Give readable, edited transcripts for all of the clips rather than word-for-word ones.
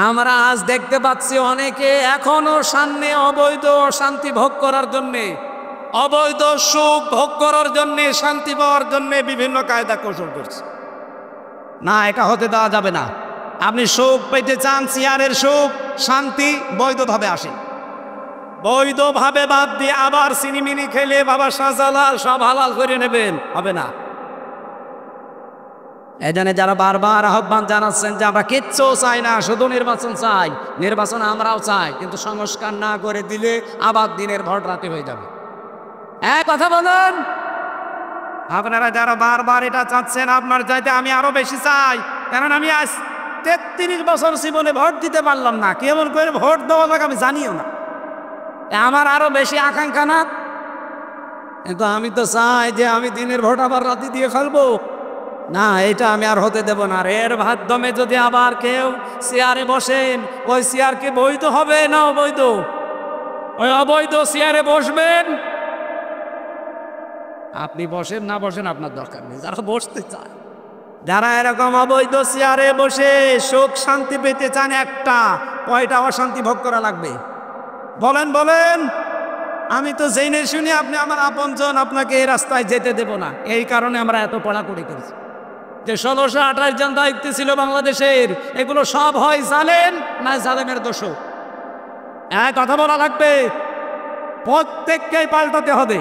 আমরা আজ দেখতে পাচ্ছি অনেকে এখনো সামনে অবৈধ শান্তি ভোগ করার জন্যে, অবৈধ সুখ ভোগ করার জন্যে, শান্তি পাওয়ার জন্যে বিভিন্ন কায়দা কৌশল করছে। না, এটা হতে দেওয়া যাবে না। আপনি সুখ পেতে চান, চেয়ারের সুখ, শান্তি বৈধভাবে আসে। বৈধভাবে বাদ দিয়ে আবার সিনিমিনি খেলে বাবা শাহজালাল সব হালাল করে নেবেন, হবে না। এই জন্য যারা বারবার আহ্বান জানাচ্ছেন যে আমরা কিচ্ছু চাই না, শুধু নির্বাচন চাই, নির্বাচন আমরাও চাই, কিন্তু সংস্কার না করে দিলে আবার দিনের ভোট রাতে হয়ে যাবে। এক কথা বলুন, আপনারা যারা বারবার এটা চাচ্ছেন, আপনার চাইতে আমি আরো বেশি চাই, কারণ আমি আজ 33 বছর জীবনে ভোট দিতে পারলাম না। কেমন করে ভোট দেওয়া লাগে আমি জানিও না, আমার আরো বেশি আকাঙ্ক্ষা না। কিন্তু আমি তো চাই যে আমি দিনের ভোট আবার রাতে দিয়ে ফেলবো না, এটা আমি আর হতে দেব না। এর মাধ্যমে যদি আবার কেউ চেয়ারে বসেন, ওই চেয়ার কি বৈধ হবে না অবৈধ? ওই অবৈধ চেয়ারে বসবেন, আপনি বসেন না বসেন আপনার দরকার নেই। যারা বসতে চায়, যারা এরকম অবৈধ চেয়ারে বসে সুখ শান্তি পেতে চান, একটা কয়টা অশান্তি ভোগ করা লাগবে বলেন বলেন? আমি তো জেনে শুনি আপনি আমার আপনজন, আপনাকে এই রাস্তায় যেতে দেব না। এই কারণে আমরা এত পড়াকড়ি করেছি যে 1628 জন দায়িত্ব ছিল বাংলাদেশের, এগুলো সব হয় জালেম না জালেমের দোষ। এক কথা বলা লাগবে, প্রত্যেককেই পাল্টাতে হবে।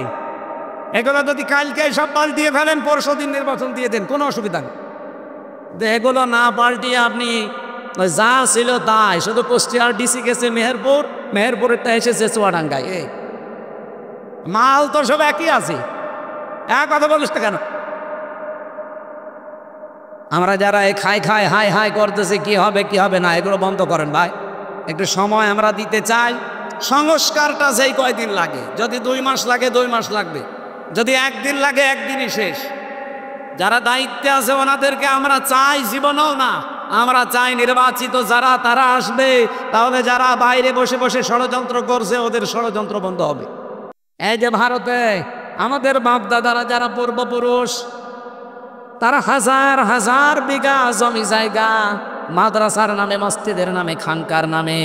এগুলো যদি কালকে সব পাল্টিয়ে ফেলেন, পরশুদিন নির্বাচন দিয়ে দেন, কোনো অসুবিধা নেই। এগুলো না পাল্টিয়ে আপনি যা ছিল তাই, শুধু কুষ্টিয়ার ডিসি গেছে মেহেরপুর, মেহেরপুরেরটা এসেছে চুয়াডাঙ্গায়, এই মাল তো সব একই আছে। এক কথা বলিস না কেন? আমরা যারা এই খাই খাই হাই হাই করতেছি কি হবে কি হবে না, এগুলো বন্ধ করেন ভাই। একটু সময় আমরা দিতে চাই। সংস্কারটা যেই কয়দিন লাগে, যদি 2 মাস লাগে 2 মাস লাগবে, যদি একদিন লাগে একদিনই শেষ। যারা দায়িত্বে আছে ওনাদেরকে আমরা চাই জীবনেও না, আমরা চাই নির্বাচিত যারা তারা আসবে, তাহলে যারা বাইরে বসে বসে ষড়যন্ত্র করছে ওদের ষড়যন্ত্র বন্ধ হবে। এই যে ভারতে আমাদের বাপ দাদারা যারা পূর্বপুরুষ, তারা হাজার হাজার বিঘা জমি জায়গা মাদ্রাসার নামে, মসজিদের নামে, খানকার নামে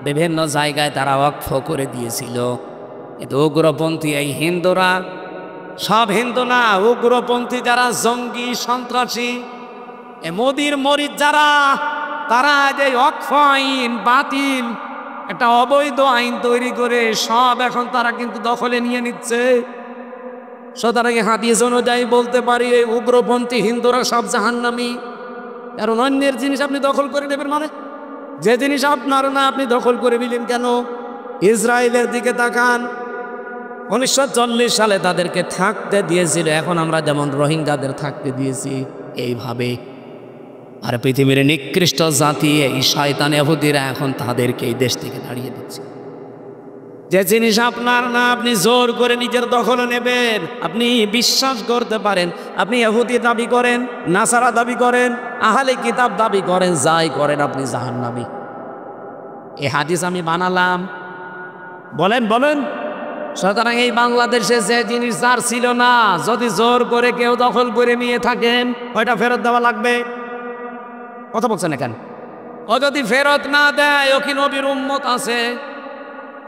বিভিন্ন জায়গায় তারা ওয়াকফ করে দিয়েছিল। কিন্তু উগ্রপন্থী এই হিন্দুরা, সব হিন্দু না, উগ্রপন্থী যারা জঙ্গি সন্ত্রাসী, এ মোদির মরিদ যারা, তারা যে ওয়াকফ আইন বাতিল, একটা অবৈধ আইন তৈরি করে সব এখন তারা কিন্তু দখলে নিয়ে নিচ্ছে। সুতরাং হাদিস অনুযায়ী বলতে পারি এই উগ্রপন্থী হিন্দুরা সব জাহান্নামী। কারণ অন্যের জিনিস আপনি দখল করে নেবেন, মানে যে জিনিস আপনার না আপনি দখল করে নিলেন কেন? ইসরায়েলের দিকে তাকান, 1940 সালে তাদেরকে থাকতে দিয়েছিল, এখন আমরা যেমন রোহিঙ্গাদের থাকতে দিয়েছি এইভাবে। আর পৃথিবীর নিকৃষ্ট জাতি এই শয়তান ইহুদিরা এখন তাদেরকে এই দেশ থেকে তাড়িয়ে দিচ্ছে। যে জিনিস আপনার না আপনি জোর করে নিজের দখলে নেবেন। আপনি বিশ্বাস করতে পারেন, আপনি ইহুদি দাবি করেন, নাসারা দাবি করেন, আহলে কিতাব দাবি করেন, যাই করেন আপনি জাহান্নামী। এই হাদিস আমি বানালাম, বলেন বলেন। সুতরাং এই বাংলাদেশে যে জিনিস যার ছিল না, যদি জোর করে কেউ দখল করে নিয়ে থাকেন, ওইটা ফেরত দেওয়া লাগবে। কথা বলছেন এখানে? ও যদি ফেরত না দেয়, ও কি নবীর উম্মত আছে?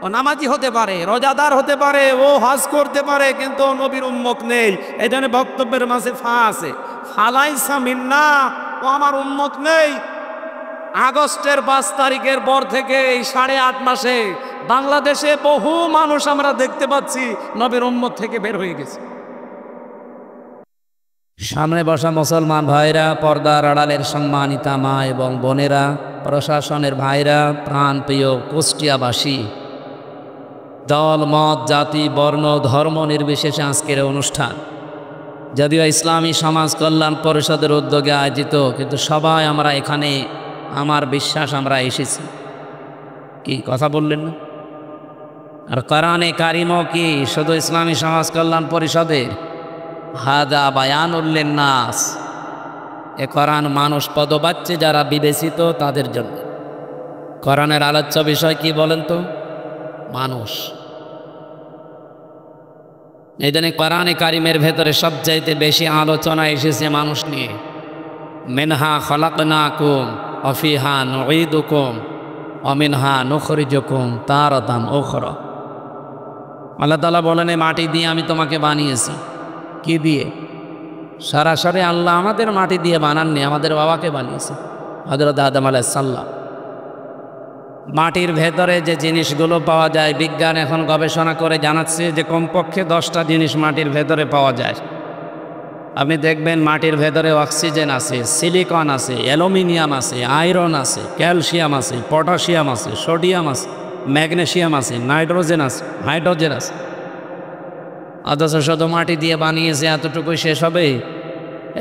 ও নামাজি হতে পারে, রোজাদার হতে পারে, ও হজ করতে পারে, কিন্তু ও নবীর উম্মত নেই। এই জন্য বক্তব্যের মাঝে ফা আছে, ফালাইসা মিন্না, ও আমার উম্মত নেই। আগস্টের 5 তারিখের পর থেকে এই 8.5 মাসে বাংলাদেশে বহু মানুষ আমরা দেখতে পাচ্ছি নবীর উম্মত থেকে বের হয়ে গেছে। সামনে বসা মুসলমান ভাইরা, পর্দার আড়ালের সম্মানিতা মা এবং বোনেরা, প্রশাসনের ভাইরা, প্রাণপ্রিয় কুষ্টিয়াবাসী, দল মত জাতি বর্ণ ধর্ম নির্বিশেষে আজকের অনুষ্ঠান যদিও ইসলামী সমাজ কল্যাণ পরিষদের উদ্যোগে আয়োজিত, কিন্তু সবাই আমরা এখানে, আমার বিশ্বাস আমরা এসেছি। কি কথা বললেন না? আর কোরআনে কারিমও কি শুধু ইসলামী সমাজ কল্যাণ পরিষদের? হাদা বায়ানুল লিন্নাস, এ কোরআন মানুষ পদবাচ্যে যারা বিবেচিত তাদের জন্য। কোরআনের আলোচ্য বিষয় কি বলেন তো? মানুষ। এই জন্য কোরআনে কারিমের ভেতরে সবচাইতে বেশি আলোচনা এসেছে মানুষ নিয়ে। মিনহা খলাকনাকুম, অফিহা নুঈদুকুম অমিনহা নুখরিজুকুম তারাতান উখরা। আল্লাহ তাআলা বলেন, এই মাটি দিয়ে আমি তোমাকে বানিয়েছি। কি দিয়ে? সরাসরি আল্লাহ আমাদের মাটি দিয়ে বানাননি, আমাদের বাবাকে বানিয়েছে, হযরত আদম আলাইহিস সালাম। মাটির ভেতরে যে জিনিসগুলো পাওয়া যায়, বিজ্ঞান এখন গবেষণা করে জানাচ্ছে যে কমপক্ষে 10টা জিনিস মাটির ভেতরে পাওয়া যায়। আপনি দেখবেন মাটির ভেতরে অক্সিজেন আছে, সিলিকন আছে, অ্যালুমিনিয়াম আছে, আয়রন আছে, ক্যালসিয়াম আছে, পটাশিয়াম আছে, সোডিয়াম আছে, ম্যাগনেসিয়াম আছে, নাইট্রোজেন আছে, হাইড্রোজেন আছে। অথচ শুধু মাটি দিয়ে বানিয়েছে, এতটুকুই শেষ হবে?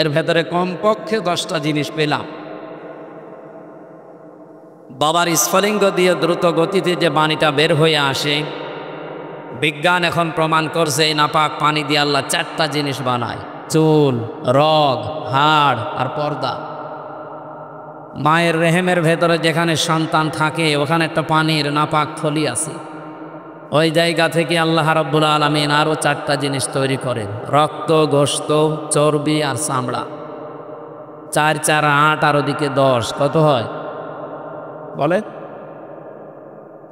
এর ভেতরে কমপক্ষে 10টা জিনিস পেলাম। বাবার স্ফলিঙ্গ দিয়ে দ্রুত গতিতে যে পানিটা বের হয়ে আসে, বিজ্ঞান এখন প্রমাণ করছে এই নাপাক পানি দিয়ে আল্লাহ 4টা জিনিস বানায়: চুল, রগ, হাড় আর পর্দা। মায়ের রেহেমের ভেতরে যেখানে সন্তান থাকে ওখানে একটা পানির নাপাক থলি আছে। ওই জায়গা থেকে আল্লাহ রাব্বুল আলামিন আরও 4টা জিনিস তৈরি করেন: রক্ত, গোশত, চর্বি আর চামড়া। 4 4 8 আর ওদিকে 10, কত হয় বলে?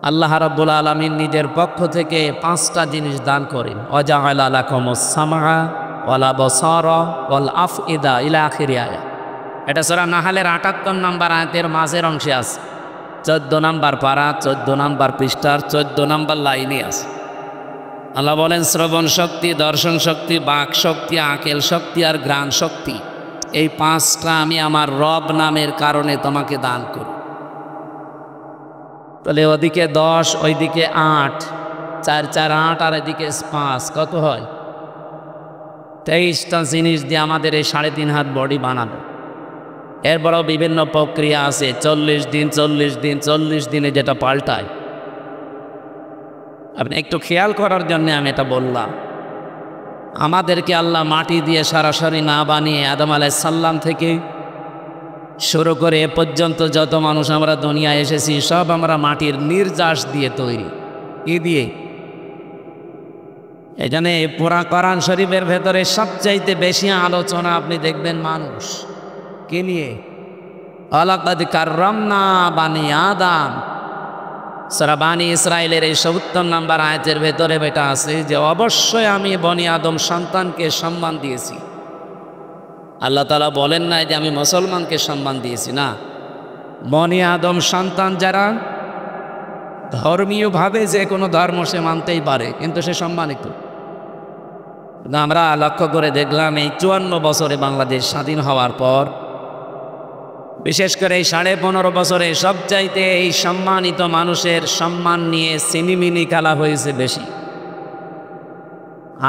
আল্লাহ রাব্বুল আলামিন নিজের পক্ষ থেকে 5টা জিনিস দান করেন। ওয়াজআলা লাকুমুস সামআ ওয়াল আবসারা ওয়াল আফইদা ইলা আখির আয়াত। এটা সূরা নাহলের 78 নম্বর আয়াতের মাঝের অংশে আছে। 14 নম্বর পারা, 14 নম্বর পৃষ্ঠার 14 নম্বর লাইনে আছে। আল্লাহ বলেন, শ্রবণ শক্তি, দর্শন শক্তি, বাক শক্তি, আকেল শক্তি আর ঘ্রাণ শক্তি, এই 5টা আমি আমার রব নামের কারণে তোমাকে দান করি। তাহলে ওদিকে 10, ওইদিকে 8, 4 4 8 আর এদিকে 5, কত হয়? 23টা জিনিস দিয়ে আমাদের এই 3.5 হাত বডি বানাবে। এরপরও বিভিন্ন প্রক্রিয়া আছে, 40 দিন 40 দিন 40 দিনে যেটা পাল্টায়। আপনি একটু খেয়াল করার জন্য আমি এটা বললাম। আমাদেরকে আল্লাহ মাটি দিয়ে সরাসরি না বানিয়ে আদম আলাইহিস সালাম থেকে শুরু করে এ পর্যন্ত যত মানুষ আমরা দুনিয়ায় এসেছি সব আমরা মাটির নির্যাস দিয়ে তৈরি। কি দিয়ে? এই জন্যে পুরা কোরআন শরীফের ভেতরে সবচাইতে বেশি আলোচনা আপনি দেখবেন মানুষ কে নিয়ে। ওয়ালাকাদ কাররামনা বানি আদম। সূরা বানি ইসরাইলের এই ৭০ নম্বর আয়াতের ভেতরে এটা আছে যে অবশ্যই আমি বনি আদম সন্তানকে সম্মান দিয়েছি। আল্লাহ তাআলা বলেন নাই যে আমি মুসলমানকে সম্মান দিয়েছি, না। বনি আদম সন্তান যারা ধর্মীয়ভাবে যে কোনো ধর্ম সে মানতেই পারে, কিন্তু সে সম্মানিত। আমরা লক্ষ্য করে দেখলাম এই ৫৪ বছরে বাংলাদেশ স্বাধীন হওয়ার পর, বিশেষ করে এই ১৫.৫ বছরে সবচাইতে এই সম্মানিত মানুষের সম্মান নিয়ে সিনিমিনি খেলা হয়েছে বেশি।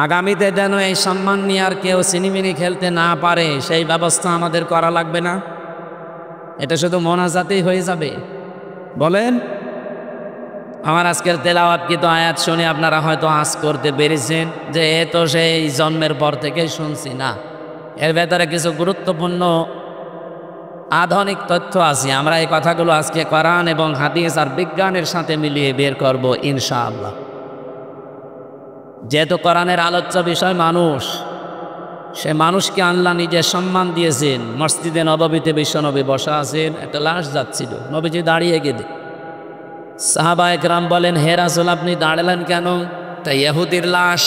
আগামীতে যেন এই সম্মান নিয়ে আর কেউ সিনিমিনি খেলতে না পারে সেই ব্যবস্থা আমাদের করা লাগবে না? এটা শুধু মোনাজাতেই হয়ে যাবে? বলেন। আমার আজকের তেলাওয়াতকৃত আয়াত শুনে আপনারা হয়তো আঁচ করতে পেরেছেন যে এ তো সেই জন্মের পর থেকেই শুনছি। না, এর ভেতরে কিছু গুরুত্বপূর্ণ আধুনিক তথ্য আছে। আমরা এই কথাগুলো আজকে কোরআন এবং হাদিস আর বিজ্ঞানের সাথে মিলিয়ে বের করব ইনশাআল্লাহ। যেহেতু কোরআনের আলোচ্য বিষয় মানুষ, সে মানুষকে আল্লাহ নিজে সম্মান দিয়েছেন। মসজিদে নববীতে বিশ্বনবী বসা আছেন, একটা লাশ যাচ্ছিল, নবীজি দাঁড়িয়ে গেলে সাহাবা একরাম বলেন, হে রাসূল আপনি দাঁড়ালেন কেন? তা ইহুদির লাশ।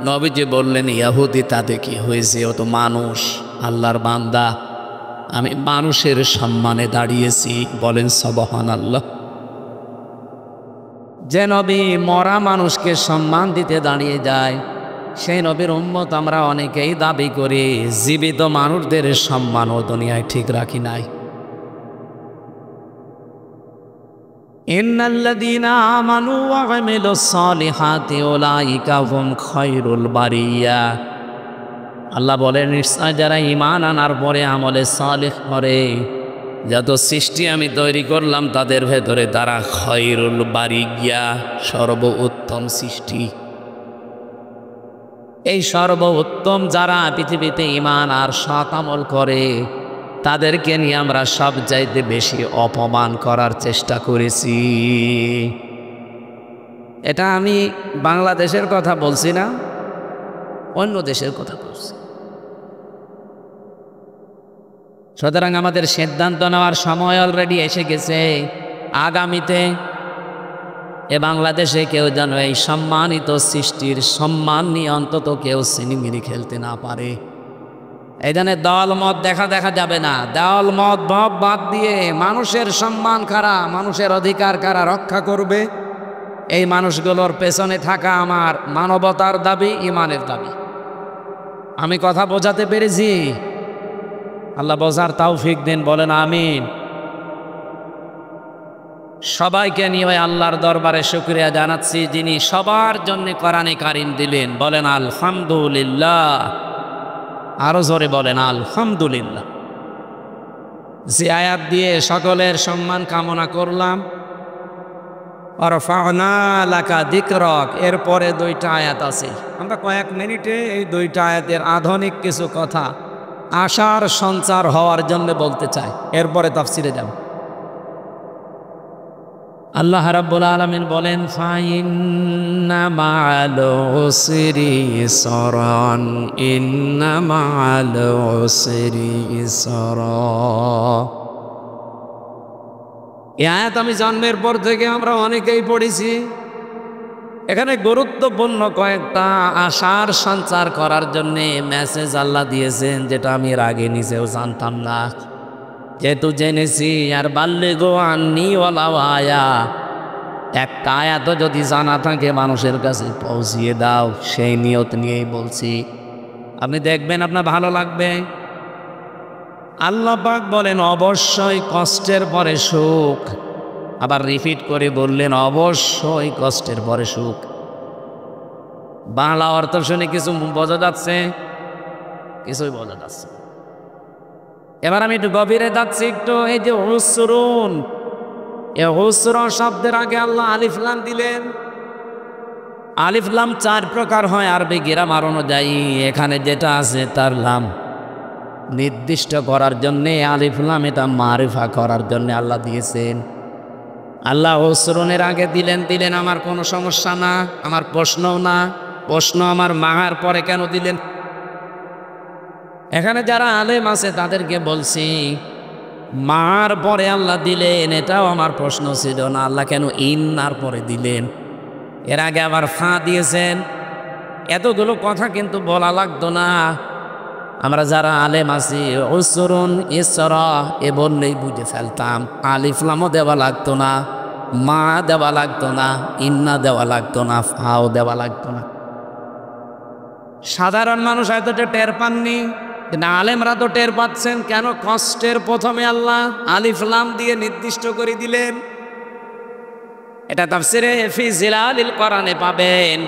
নবীজি বললেন, ইহুদি তাতে কি হয়েছে, ও তো মানুষ, আল্লাহর বান্দা, আমি মানুষের সম্মানে দাঁড়িয়েছি। বলেন সুবহানাল্লাহ। যে নবী মরা মানুষকে সম্মান দিতে দাঁড়িয়ে যায়, সেই নবীর উম্মত আমরা অনেকেই দাবি করি জীবিত মানুষদের সম্মানও দুনিয়ায় ঠিক রাখি নাই। ইন্নাল্লাযীনা আমানু ওয়া আমিলুস সালিহাতি উলাইকা হুম খায়রুল বারিয়া। আল্লাহ বলেন, নিশ্চয় যারা ঈমান আনার পরে আমলে সালিহ করে, যত সৃষ্টি আমি তৈরি করলাম তাদের ভেতরে তারা খায়রুল বারিয়া, সর্বোত্তম সৃষ্টি। এই সর্বোত্তম যারা পৃথিবীতে ঈমান আর সৎ আমল করে, তাদেরকে নিয়ে আমরা সবচাইতে বেশি অপমান করার চেষ্টা করেছি। এটা আমি বাংলাদেশের কথা বলছি না, অন্য দেশের কথা বলছি। সুতরাং আমাদের সিদ্ধান্ত নেওয়ার সময় অলরেডি এসে গেছে। আগামীতে এ বাংলাদেশে কেউ যেন এই সম্মানিত সৃষ্টির সম্মান নিয়ে অন্তত কেউ সিনেমিনি খেলতে না পারে। এই জন্য দল মত দেখা যাবে না। দল মত ভাব বাদ দিয়ে মানুষের সম্মান কারা, মানুষের অধিকার কারা রক্ষা করবে, এই মানুষগুলোর পেছনে থাকা আমার মানবতার দাবি, ইমানের দাবি। আমি কথা বোঝাতে পেরেছি? আল্লাহ বোঝার তৌফিক দিন, বলেন আমিন। সবাইকে নিয়ে আল্লাহর দরবারে শুকরিয়া জানাচ্ছি, যিনি সবার জন্য কোরআনে কারীম দিলেন। বলেন আলহামদুলিল্লাহ, আরো জোরে বলেন আলহামদুলিল্লাহ। যে আয়াত দিয়ে সকলের সম্মান কামনা করলাম, ওয়ারফা'না লাকা যিকরাক, এরপরে দুইটা আয়াত আছে। আমরা কয়েক মিনিটে এই দুইটা আয়াতের আধুনিক কিছু কথা আশার সঞ্চার হওয়ার জন্য বলতে চাই, এরপরে তাফসিরে যাব। আল্লাহ রাব্বুল আলামিন বলেন, ফাইন্না মা'আল উসরি ইসরান, ইন্না মা'আল উসরি ইসরা। এই আয়াত আমি জন্মের পর থেকে আমরা অনেকেই পড়েছি। এখানে গুরুত্বপূর্ণ কয়েকটা আশার সঞ্চার করার জন্যে মেসেজ আল্লাহ দিয়েছেন, যেটা আমি এর আগে নিজেও জানতাম না। যেহেতু জেনেছি, আর বাল্লিগু আন্নী ওয়ালাউ আয়া, একটা আয়াতও যদি জানা থাকে মানুষের কাছে পৌঁছিয়ে দাও, সেই নিয়ত নিয়েই বলছি। আপনি দেখবেন আপনার ভালো লাগবে। আল্লাহ পাক বলেন, অবশ্যই কষ্টের পরে সুখ। আবার রিপিট করে বললেন, অবশ্যই কষ্টের পরে সুখ। বাংলা অর্থ শুনে কিছু বোঝা যাচ্ছে, কিছুই বোঝা যাচ্ছে। এবার আমি একটু গভীরে যাচ্ছি একটু। এই যে উসরুন, এই উসর শব্দের আগে আল্লাহ আলিফ লাম দিলেন। আলিফ লাম 4 প্রকার হয় আরবি গ্রামার অনুযায়ী। এখানে যেটা আছে তার লাম নির্দিষ্ট করার জন্যে, আলিফ লাম এটা মারিফা করার জন্য আল্লাহ দিয়েছেন। আল্লাহ উসরুনের আগে দিলেন আমার কোনো সমস্যা না, আমার প্রশ্নও না। প্রশ্ন আমার মাহার পরে কেন দিলেন? এখানে যারা আলেম আছে তাদেরকে বলছি, মার পরে আল্লাহ দিলেন, এটাও আমার প্রশ্ন ছিল না। আল্লাহ কেন ইন্নার পরে দিলেন? এর আগে আবার ফা দিয়েছেন। এতগুলো কথা কিন্তু বলা লাগতো না। আমরা যারা আলেম আছি, উসরুন ইসরা এ বললেই বুঝে ফেলতাম। আলিফ লামও দেওয়া লাগতো না, মা দেওয়া লাগতো না, ইন্না দেওয়া লাগতো না, ফাও দেওয়া লাগতো না। সাধারণ মানুষ হয়তো টের পাননি, কিন্তু আলেমরা তো টের পাচ্ছেন। কেন কষ্টের প্রথমে আল্লাহ আলিফ লাম দিয়ে নির্দিষ্ট করে দিলেন? এটা তাফসিরে ফি জিলালিল কোরআনে পাবেন।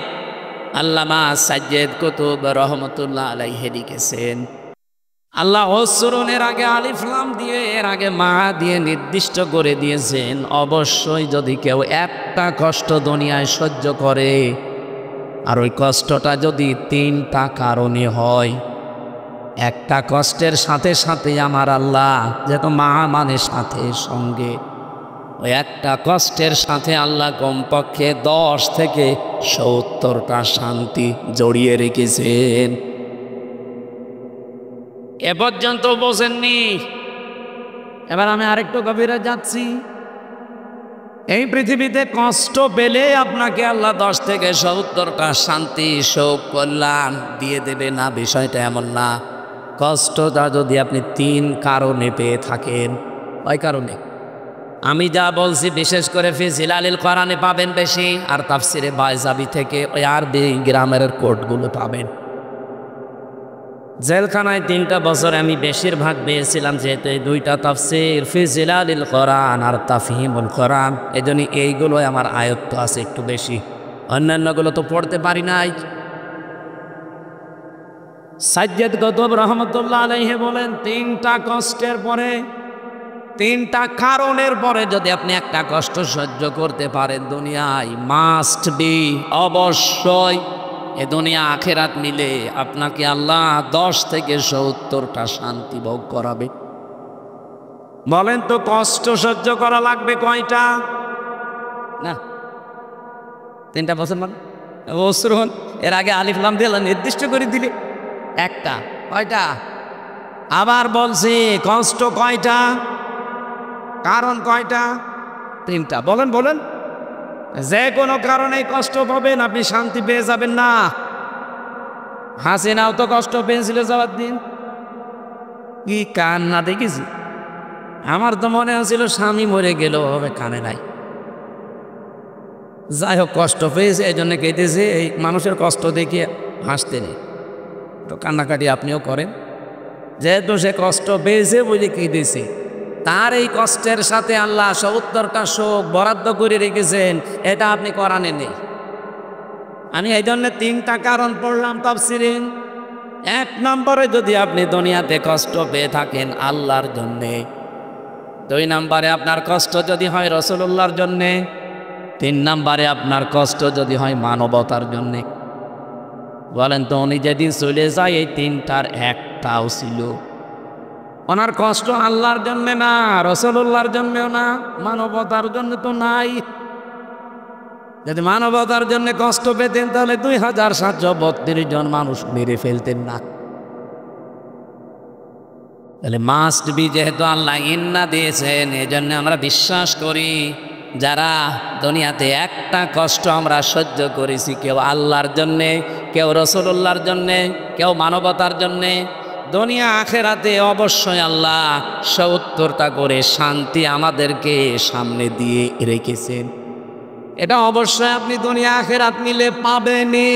আল্লামা সাজ্জেদ কুতুব রহমতুল্লাহ আলাইহি লিখেছেন, আল্লাহ উসরুনের আগে আলিফ লাম দিয়ে, এর আগে মা দিয়ে নির্দিষ্ট করে দিয়েছেন, অবশ্যই যদি কেউ একটা কষ্ট দুনিয়ায় সহ্য করে, আর ওই কষ্টটা যদি 3টা কারণে হয়, একটা কষ্টের সাথে সাথে আমার আল্লাহ, যেহেতু মা মানে সাথে সঙ্গে, ওই একটা কষ্টের সাথে আল্লাহ কমপক্ষে 10 থেকে 70টা শান্তি জড়িয়ে রেখেছেন। এ পর্যন্ত বোঝেননি? এবার আমি আরেকটু গভীরে যাচ্ছি। এই পৃথিবীতে কষ্ট পেলে আপনাকে আল্লাহ 10 থেকে 70টা শান্তি, সুখ, কল্যাণ দিয়ে দেবে না, বিষয়টা এমন না। কষ্টটা যদি আপনি 3 কারণে পেয়ে থাকেন, ওই কারণে আমি যা বলছি বিশেষ করে ফি জিলালিল কোরআনে পাবেন বেশি, আর তাফসিরে বাইজাবি থেকে ওই আরবি গ্রামের কোটগুলো পাবেন। জেলখানায় 3টা বছর আমি বেশিরভাগ পেয়েছিলাম, যেহেতু এই 2টা তাফসির, ফি জিলালিল কোরআন আর তাফহিমুল কোরআন, এই জন্য এইগুলোই আমার আয়ত্ত আছে একটু বেশি। অন্যান্যগুলো তো পড়তে পারি নাই। সাজ্জেদ কুতুব রহমতুল্লাহ আলাইহি বলেন, 3টা কষ্টের পরে, 3টা কারণের পরে যদি আপনি একটা কষ্ট সহ্য করতে পারেন দুনিয়ায়, মাস্ট বি, অবশ্যই এ দুনিয়া আখেরাত মিলে আপনাকে আল্লাহ 10 থেকে 70টা শান্তি ভোগ করাবে। বলেন তো কষ্ট সহ্য করা লাগবে কয়টা? না, 3টা বছর মানে উসরুন, এর আগে আলিফ লাম দিয়ে নির্দিষ্ট করে দিলে একটা, কয়টা? আবার বলছি কষ্ট কয়টা, কারণ কয়টা? তিনটা। বলেন বলেন। যে কোনো কারণে কষ্ট পাবেন, আপনি শান্তি পেয়ে যাবেন না। হাসিনাও তো কষ্ট পেয়েছিল যাওয়ার দিন, কি কান্না দেখেছি। আমার তো মনে হচ্ছিল স্বামী মরে গেল, হবে কানে নাই। যাই হোক, কষ্ট পেয়েছে এই জন্য কেটেছে। এই মানুষের কষ্ট দেখে হাসতে নেই, তো কান্নাকাটি আপনিও করেন। যেহেতু সে কষ্ট পেয়েছে বলে কেটেছে, তার এই কষ্টের সাথে আল্লাহ ৭০টা শোক বরাদ্দ করে রেখেছেন, এটা আপনি কোরআনে নেই। আমি এই জন্য তিনটা কারণ পড়লাম তাফসিরে। এক নম্বরে, যদি আপনি দুনিয়াতে কষ্ট পেয়ে থাকেন আল্লাহর জন্যে। দুই নম্বরে, আপনার কষ্ট যদি হয় রাসূলুল্লাহর জন্যে। তিন নম্বরে, আপনার কষ্ট যদি হয় মানবতার জন্যে। বলেন তো, উনি যদি চলে যায় এই তিনটার একটাও ছিল? ওনার কষ্ট আল্লাহর জন্যে না, রাসূলুল্লাহর জন্যেও না, মানবতার জন্য তো নাই। যদি মানবতার জন্য কষ্ট পেতেন তাহলে ২৭৩২ জন মানুষ মেরে ফেলতেন না। তাহলে মাস্ট বি, যেহেতু আল্লাহ ইন্না দিয়েছেন, এজন্য আমরা বিশ্বাস করি যারা দুনিয়াতে একটা কষ্ট আমরা সহ্য করেছি, কেউ আল্লাহর জন্যে, কেউ রাসূলুল্লাহর জন্যে, কেউ মানবতার জন্যে, দুনিয়া আখেরাতে অবশ্যই আল্লাহ ৭০টা করে শান্তি আমাদেরকে সামনে দিয়ে রেখেছেন। এটা অবশ্যই আপনি দুনিয়া আখেরাত মিলে পাবেনই,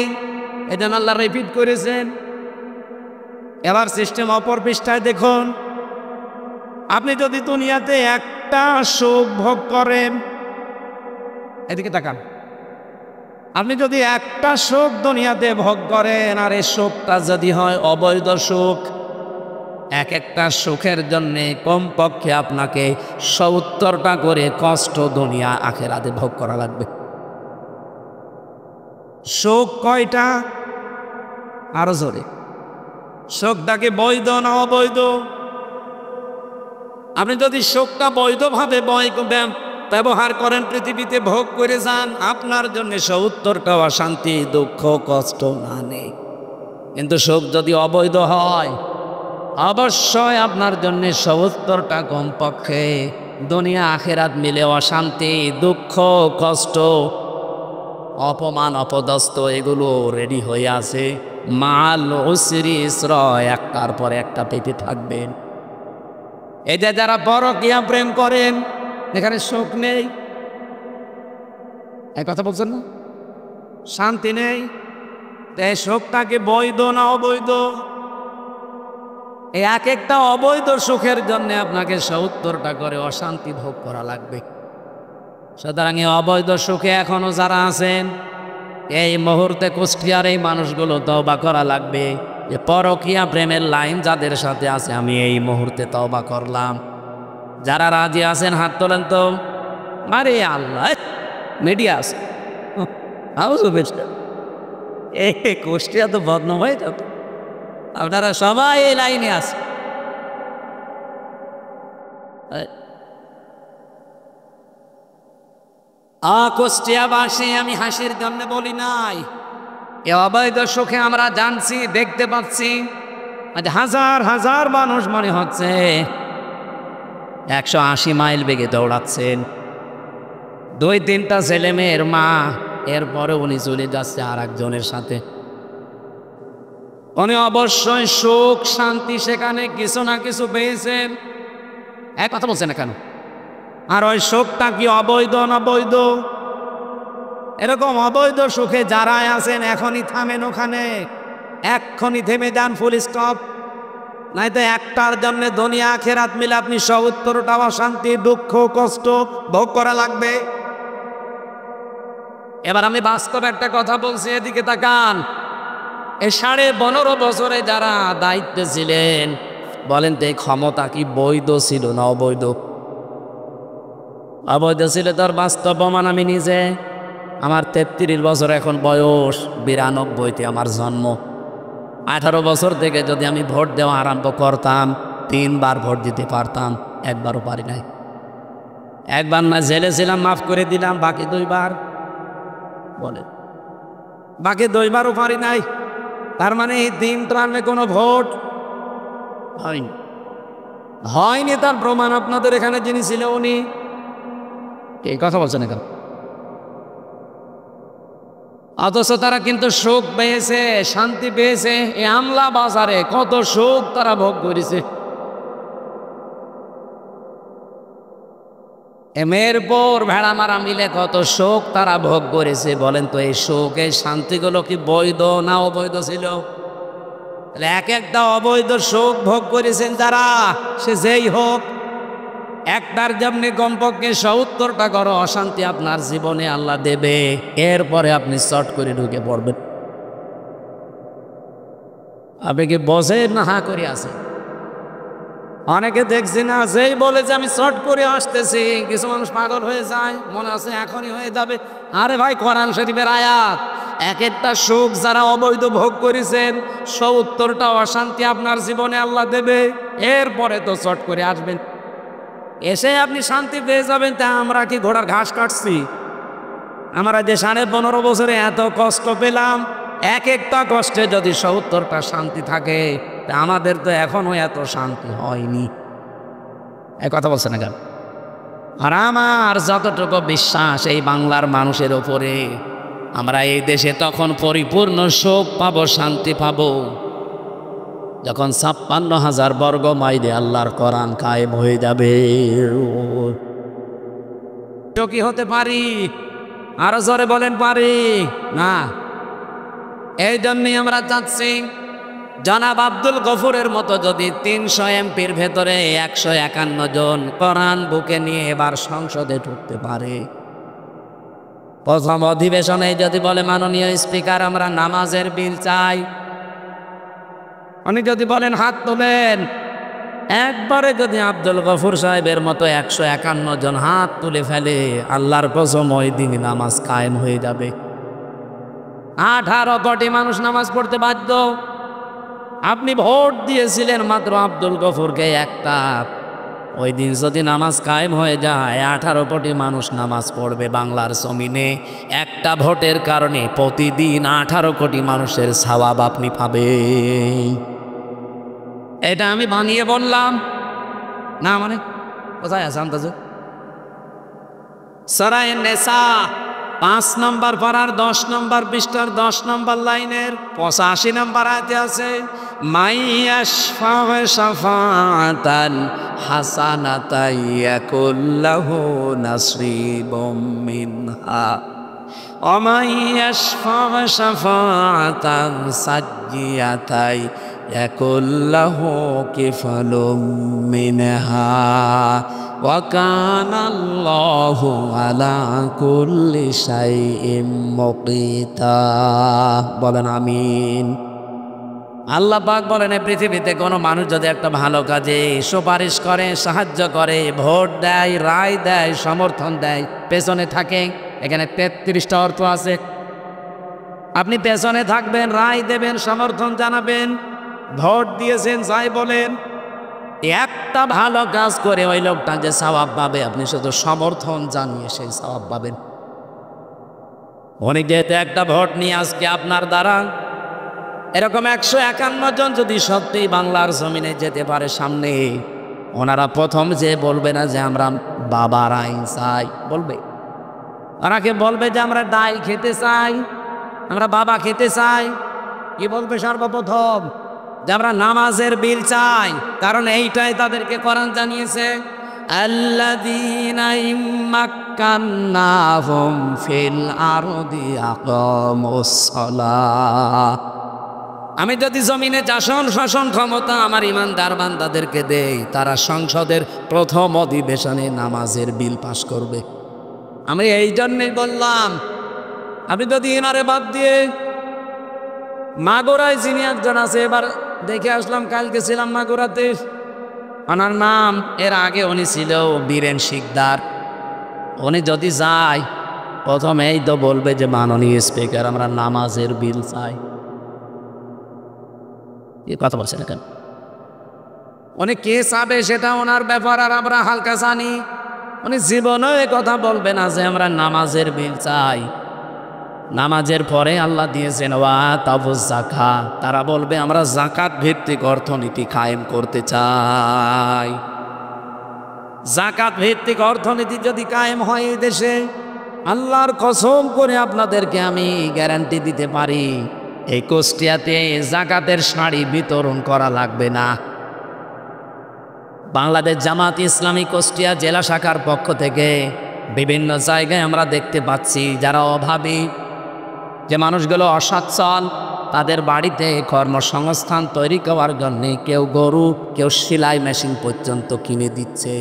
এটা আল্লাহ রিপিট করেছেন। এবার সিস্টেম অপর পৃষ্ঠায় দেখুন। আপনি যদি দুনিয়াতে একটা সুখ ভোগ করেন, এদিকে তাকান, আপনি যদি একটা সুখ দুনিয়াতে ভোগ করেন, আর এই সুখটা যদি হয় অবৈধ সুখ, এক একটা সুখের জন্য কমপক্ষে আপনাকে ৭০টা করে কষ্ট দুনিয়া আখেরাতে ভোগ করা লাগবে। সুখ কয়টা? আরো জোরে। সুখটাকে বৈধ না অবৈধ? আপনি যদি সুখটা বৈধভাবে ব্যবহার করেন, পৃথিবীতে ভোগ করে যান, আপনার জন্য ৭০টা অশান্তি, দুঃখ, কষ্ট না নেই। কিন্তু সুখ যদি অবৈধ হয়, অবশ্যই আপনার জন্য ৭০টা কমপক্ষে দুনিয়া আখেরাত মিলে অশান্তি, দুঃখ, কষ্ট, অপমান, অপদস্থ এগুলো রেডি হয়ে আছে। মাল উসরি ইসরা, একটার পর একটা পেতে থাকবেন। এই যে যারা পরকীয়া প্রেম করেন, এখানে সুখ নেই, এই কথা বলছেন না, শান্তি নেই। এই সুখটাকে বৈধ না অবৈধ? এই এক একটা অবৈধ সুখের জন্য আপনাকে ৭০টা করে অশান্তি ভোগ করা লাগবে। সুতরাং এই অবৈধ সুখে এখনো যারা আছেন, এই মুহূর্তে কুষ্টিয়ার এই মানুষগুলো তওবা করা লাগবে যে পরকীয়া প্রেমের লাইন যাদের সাথে আছে, আমি এই মুহূর্তে তওবা করলাম। যারা রাজি আছেন হাত তোলেন তো। আরে আল্লাহ, মিডিয়া আছে, এই কুষ্টিয়া তো বদনাম হয়ে যাবে। আপনারা সবাই এই লাইনে আছে। কুষ্টিয়াবাসী, আমি হাসির জন্য বলি নাই। এ অবৈধ সুখে আমরা জানছি, দেখতে পাচ্ছি, আজ হাজার হাজার মানুষ মনে হচ্ছে ১৮০ মাইল বেগে দৌড়াচ্ছেন। ২-৩টা ছেলে মেয়ের মা, এরপরে উনি চলে যাচ্ছে আর একজনের সাথে। উনি অবশ্যই সুখ শান্তি সেখানে কিছু না কিছু পেয়েছেন। এক কথা বলছেন না কেন? আর ওই সুখটা কি অবৈধ না বৈধ? এরকম অবৈধ সুখে যারা আছেন, এখনই থামেন ওখানে, এক্ষুনি থেমে যান, ফুল স্টপ। নাই তো একটার জন্য দুনিয়া আখেরাত মিলে আপনি ৭০টা অশান্তি, দুঃখ, কষ্ট ভোগ করা লাগবে। এবার আমি বাস্তব একটা কথা বলছি, এদিকে তাকান। এই ১৫.৫ বছরে যারা দায়িত্বে ছিলেন, বলেন তো এই ক্ষমতা কি বৈধ ছিল না অবৈধ? অবৈধ ছিল। তার বাস্তব প্রমাণ আমি নিজে। আমার ৩৩ বছর এখন বয়স, ৯২তে আমার জন্ম। ১৮ বছর থেকে যদি আমি ভোট দেওয়া আরম্ভ করতাম, ৩ বার ভোট দিতে পারতাম, একবারও পারি নাই। একবার না জেলে ছিলাম, মাফ করে দিলাম, বাকি ২ বার, বলে বাকি ২ বারও পারি নাই। তার মানে এই ৩ টার্মে কোনো ভোট হয়নি। হয়নি তার প্রমাণ আপনাদের এখানে যিনি ছিল উনি। এই কথা বলছেন এখন। অথচ তারা কিন্তু সুখ পেয়েছে, শান্তি পেয়েছে। এই আমলা বাজারে কত সুখ তারা ভোগ করেছে। মেয়ের পর ভেড়া মারা মিলে কত শোক তারা ভোগ করেছে। বলেন তো এই শোক, এই শান্তিগুলো কি বৈধ না অবৈধ ছিল? এক একটা অবৈধ শোক ভোগ করেছেন যারা, সে যেই হোক। একটার যেমনি কমপক্ষে ৭০টা করো অশান্তি আপনার জীবনে আল্লাহ দেবে, এরপরে আপনি চট করে ঢুকে পড়বেন। আপনি কি বোঝেন না হা করে আছে? অনেকে দেখছি না, যেই বলে যে আমি চট করে আসতেছি, কিছু মানুষ পাগল হয়ে যায়, মনে আছে এখনই হয়ে যাবে। আরে ভাই, কোরআন শরীফের আয়াত, এক একটা সুখ যারা অবৈধ ভোগ করেছেন ৭০টা অশান্তি আপনার জীবনে আল্লাহ দেবে, এরপরে তো চট করে আসবেন, এসে আপনি শান্তি পেয়ে যাবেন। তা আমরা কি ঘোড়ার ঘাস কাটছি? আমরা যে 15.5 বছরে এত কষ্ট পেলাম, এক একটা কষ্টে যদি ৭০টা শান্তি থাকে, তা আমাদের তো এখনো এত শান্তি হয়নি। এই কথা বলছে না কেন? আর আমার যতটুকু বিশ্বাস এই বাংলার মানুষের ওপরে, আমরা এই দেশে তখন পরিপূর্ণ সুখ পাবো, শান্তি পাবো, যখন ৫৬,০০০ বর্গ মাইলে আল্লাহর কোরআন কায়েম হয়ে যাবে। কি হতে পারি? আরো জোরে বলেন পারি না? এই জন্যই আমরা চাচ্ছি জনাব আব্দুল গফুরের মতো যদি ৩০০ এমপির ভেতরে ১৫১ জন কোরআন বুকে নিয়ে এবার সংসদে ঢুকতে পারে, প্রথম অধিবেশনে যদি বলে মাননীয় স্পিকার আমরা নামাজের বিল চাই, উনি যদি বলেন হাত তোলেন, একবারে যদি আব্দুল গফুর সাহেবের মতো ১৫১ জন হাত তুলে ফেলে, আল্লাহর কসম ওই দিন নামাজ কায়েম হয়ে যাবে। ১৮ কোটি মানুষ নামাজ পড়তে বাধ্য। আপনি ভোট দিয়েছিলেন মাত্র আব্দুল গফুরকে একটা, ওই দিন যদি নামাজ কায়েম হয়ে যায় ১৮ কোটি মানুষ নামাজ পড়বে বাংলার জমিনে। একটা ভোটের কারণে প্রতিদিন ১৮ কোটি মানুষের সওয়াব আপনি পাবেন। এটা আমি বানিয়ে বললাম না, মানে কোথায় আছে আন্দাজে? সূরা নিসা ৫ নম্বর পারার ১০ নম্বর পৃষ্ঠার ১০ নম্বর লাইনের ৮৫ নম্বর আয়াতে আছে, মাইয়াশফা শাফাআতান হাসানাতান ইয়াকুল লাহু নাসীবুম মিনহা ওয়া মাইয়াশফা শাফাআতান সাইয়্যাতান ইয়াকুল লাহু কিফালুম মিনহা ওয়া কানা আল্লাহু আলা কুল্লি শাইইন মুকিতা। বলেন আমিন। আল্লাহ পাক বলেন, এই পৃথিবীতে কোনো মানুষ যদি একটা ভালো কাজে সুপারিশ করে, সাহায্য করে, ভোট দেয়, রায় দেয়, সমর্থন দেয়, পেছনে থাকে, এখানে ৩৩টা অর্থ আছে। আপনি পেছনে থাকবেন, রায় দেবেন, সমর্থন জানাবেন, ভোট দিয়েছেন যাই বলেন, একটা ভালো কাজ করে ওই লোকটা যে সওয়াব পাবে, আপনি শুধু সমর্থন জানিয়ে সেই সওয়াব পাবেন। অনেক যেহেতু একটা ভোট নিয়ে আজকে আপনার দ্বারা এরকম ১৫১ জন যদি সত্যিই বাংলার জমিনে যেতে পারে সামনে, ওনারা প্রথম যে বলবে না যে আমরা বাবার আইন চাই, বলবে ওনাকে বলবে যে আমরা ডাল খেতে চাই, আমরা বাবা খেতে চাই। কি বলবে সর্বপ্রথম? যে আমরা নামাজের বিল চাই, কারণ এইটাই তাদেরকে কোরআন জানিয়েছে, আল্লাযীনা ইম্মাক্কান্নাহুম ফিল আরদি আকামুস সালাহ। আমি যদি জমিনে শাসন ক্ষমতা আমার ইমানদার বান্দাদেরকে দেই, তারা সংসদের প্রথম অধিবেশনে নামাজের বিল পাশ করবে। আমি এই জন্যই বললাম, আমি যদি এনারে বাদ দিয়ে মাগুরায় যিনি একজন আছে, এবার দেখে আসলাম, কালকে ছিলাম মাগুরাতে, ওনার নাম, এর আগে উনি ছিল বীরেন শিকদার। উনি যদি যায় প্রথমেই তো বলবে যে মাননীয় স্পিকার আমরা নামাজের বিল চাই। এই কথা বলছেন কেন? উনি কে চাবে সেটা ওনার ব্যাপার, আর আমরা হালকা জানি। উনি জীবনেও এ কথা বলবে না যে আমরা নামাজের বিল চাই। নামাজের পরে আল্লাহ দিয়েছেন ওয়াতাবুজ যাকাত, তারা বলবে আমরা যাকাত ভিত্তিক অর্থনীতি কায়েম করতে চাই। জাকাত ভিত্তিক অর্থনীতি যদি কায়েম হয় এই দেশে, আল্লাহর কসম করে আপনাদেরকে আমি গ্যারান্টি দিতে পারি, এই কুষ্টিয়াতে জাকাতের শাড়ি বিতরণ করা লাগবে না। বাংলাদেশ জামাত ইসলামী কুষ্টিয়া জেলা শাখার পক্ষ থেকে বিভিন্ন জায়গায় আমরা দেখতে পাচ্ছি যারা অভাবী, যে মানুষগুলো অসচ্ছল, তাদের বাড়িতে কর্মসংস্থান তৈরি করার জন্যে কেউ গরু, কেউ সেলাই মেশিন পর্যন্ত কিনে দিচ্ছে।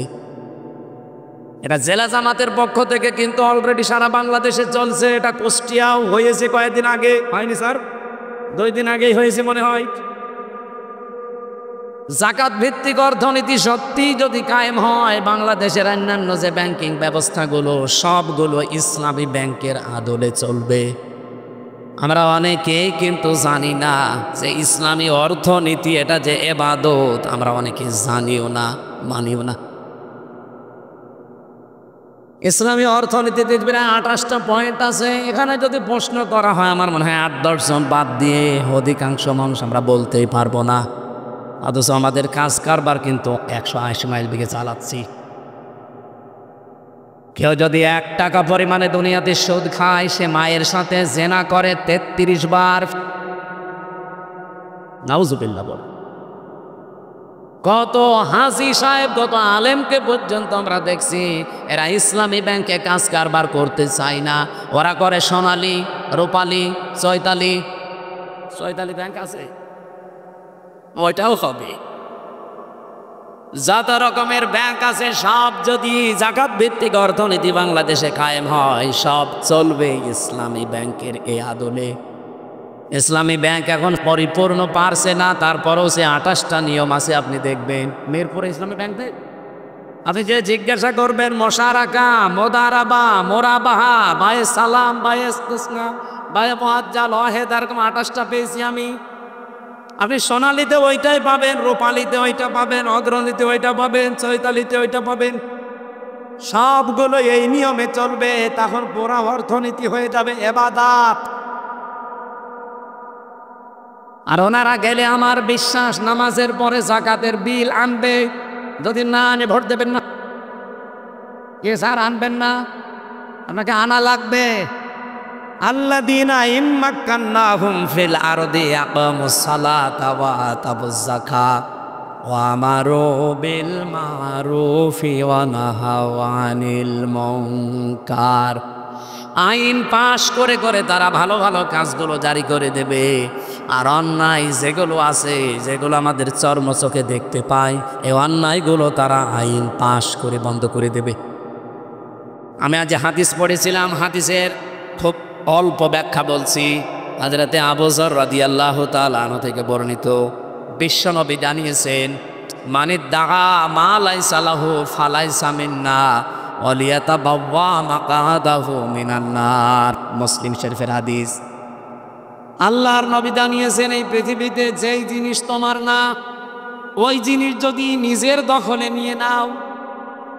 এটা জেলা জামাতের পক্ষ থেকে কিন্তু অলরেডি সারা বাংলাদেশে চলছে। এটা কুষ্টিয়াও হয়েছে কয়েকদিন আগে, হয়নি স্যার? 2 দিন আগেই হয়েছে মনে হয়। জাকাত ভিত্তিক অর্থনীতি সত্যি যদি কায়েম হয়, বাংলাদেশের অন্যান্য যে ব্যাংকিং ব্যবস্থাগুলো সবগুলো ইসলামী ব্যাংকের আদলে চলবে। আমরা অনেকেই কিন্তু জানি না যে ইসলামী অর্থনীতি এটা যে ইবাদত, আমরা অনেকে জানিও না, মানিও না। ইসলামী অর্থনীতিতে 28টা পয়েন্ট আছে। এখানে যদি প্রশ্ন করা হয়, আমার মনে হয় 8-10 জন বাদ দিয়ে অধিকাংশ মানুষ আমরা বলতেই পারবো না। অথচ আমাদের কাজ কারবার কিন্তু 180 মাইল বেগে চালাচ্ছি। কেউ যদি 1 টাকা পরিমাণে দুনিয়াতে সুদ খায়, সে মায়ের সাথে জেনা করে 33 বার। নাউজুবিল্লাহ বল। কত হাজি সাহেব, কত আলেমকে পর্যন্ত আমরা দেখছি এরা ইসলামী ব্যাংকে কাজ কারবার করতে চায় না। ওরা করে সোনালী, রূপালী, চৈতালি ব্যাংক আছে, ওইটাও হবে। যত রকমের ব্যাংক আছে সব যদি জাকাত ভিত্তিক অর্থনীতি বাংলাদেশে কায়েম হয়, সব চলবে ইসলামী ব্যাংকের এই আদলে। ইসলামী ব্যাংক এখন পরিপূর্ণ পারছে না, তারপরেও সে 28টা নিয়ম আছে। আপনি দেখবেন মিরপুরে ইসলামী ব্যাংক, আপনি যে জিজ্ঞাসা করবেন মোশারাকা, মোদারাবা, মোরাবাহা, বায়ে সালাম, বায়ে ইস্তিসনা, বায়ে মুআজ্জাল, ওয়াহেদ, এরকম 28টা পেয়েছি আমি। আপনি সোনালীতে ওইটাই পাবেন, রূপালীতে ওইটা পাবেন, অগ্রণীতে ওইটা পাবেন, চৈতালিতে ওইটা পাবেন। সবগুলো এই নিয়মে চলবে, তখন পুরা অর্থনীতি হয়ে যাবে ইবাদত। আর ওনারা গেলে আমার বিশ্বাস নামাজের পরে জাকাতের বিল আনবে। যদি না আনে ভোট দেবেন না। কে স্যার আনবেন না? আপনাকে আনা লাগবে। আল্লাযীনা ইম্মাক্কান্নাহুম ফিল আরদি আকামুস সালাতা ওয়া আতাবুজ যাকাত ওয়া আমারু বিল মারুফি ওয়া নাহাউ আনিল মুনকার। আইন পাশ করে করে তারা ভালো ভালো কাজগুলো জারি করে দেবে, আর অন্যায় যেগুলো আছে, যেগুলো আমাদের চর্মচোখে দেখতে পায়, এই অন্যায়গুলো তারা আইন পাশ করে বন্ধ করে দেবে। আমি আজ হাদিস পড়েছিলাম, হাদিসের খুব অল্প ব্যাখ্যা বলছি। হযরতে আবু যর রাদিয়াল্লাহু তাআলা আনহু থেকে বর্ণিত, বিশ্বনবী জানিয়েছেন, মানিদ্দাআ মা লাইসা লাহু ফালাইসা মিন্না ওয়ালিয়াতাবাওয়া মাকআদাহু মিনান নার। মুসলিম শরীফের হাদিস। আল্লাহর নবী জানিয়েছেন, এই পৃথিবীতে যেই জিনিস তোমার না, ওই জিনিস যদি নিজের দখলে নিয়ে নাও।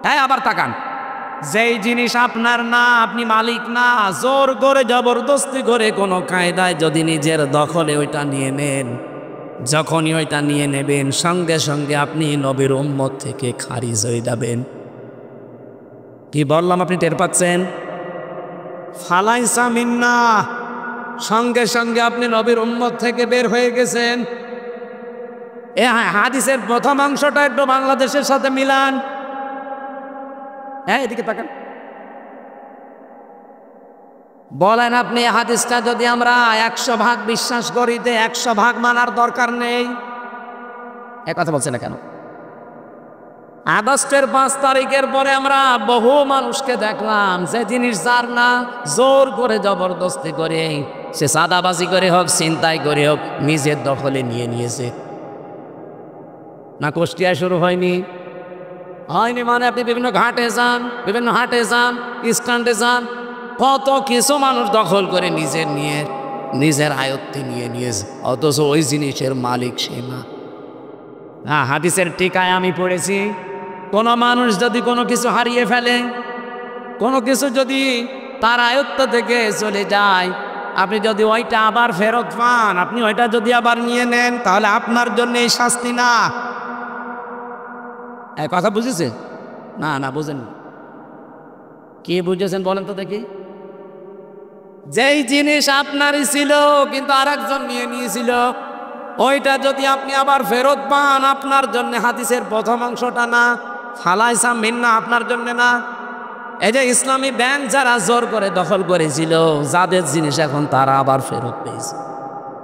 হ্যাঁ, আবার তাকান, যেই জিনিস আপনার না, আপনি মালিক না, জোর করে জবরদস্তি করে কোনো কায়দায় যদি নিজের দখলে ওইটা নিয়ে নেন, যখনই ওইটা নিয়ে নেবেন সঙ্গে সঙ্গে আপনি নবীর উম্মত থেকে খারিজ হয়ে যাবেন। কি বললাম আপনি টের পাচ্ছেন? ফালাইসা মিন্না, সঙ্গে সঙ্গে আপনি নবীর উম্মত থেকে বের হয়ে গেছেন। এ হাদিসের প্রথম অংশটা একটু বাংলাদেশের সাথে মিলান। হ্যাঁ, এদিকে তাকান। বলেন আপনি হাদিসটা যদি আমরা 100% বিশ্বাস করি, 100% মানার দরকার নেই। এ কথা বলছে না কেন? আগস্টের 5 তারিখের পরে আমরা বহু মানুষকে দেখলাম, যে জিনিস যার না, জোর করে জবরদস্তি করে, সে সাদাবাজি করে হোক, ছিনতাই করে হোক, নিজের দখলে নিয়ে নিয়েছে। না কুষ্টিয়ায় শুরু হয়নি? হয়নি মানে আপনি বিভিন্ন ঘাটে যান, বিভিন্ন হাটে যান, স্ট্যান্ডে যান, কত কিছু মানুষ দখল করে নিজের আয়ত্তে নিয়ে নিয়েছে, অথচ ওই জিনিসের মালিক সে না। হ্যাঁ, হাদিসের টিকায় আমি পড়েছি, কোনো মানুষ যদি কোনো কিছু হারিয়ে ফেলে, কোনো কিছু যদি তার আয়ত্ত থেকে চলে যায়, আপনি যদি ওইটা আবার ফেরত পান, আপনি ওইটা যদি আবার নিয়ে নেন, তাহলে আপনার জন্য এই শাস্তি না। কথা বুঝেছে? না না বুঝেন, কি বুঝেছেন বলেন তো দেখি। যেই জিনিস আপনারই ছিল কিন্তু আর একজন নিয়ে নিয়েছিল, ওইটা যদি আপনি আবার ফেরত পান, আপনার জন্য হাদিসের প্রথম অংশটা না, ফালাইসা মিন্না আপনার জন্য না। এই যে ইসলামী ব্যাংক যারা জোর করে দখল করেছিল, যাদের জিনিস এখন তারা আবার ফেরত পেয়েছে।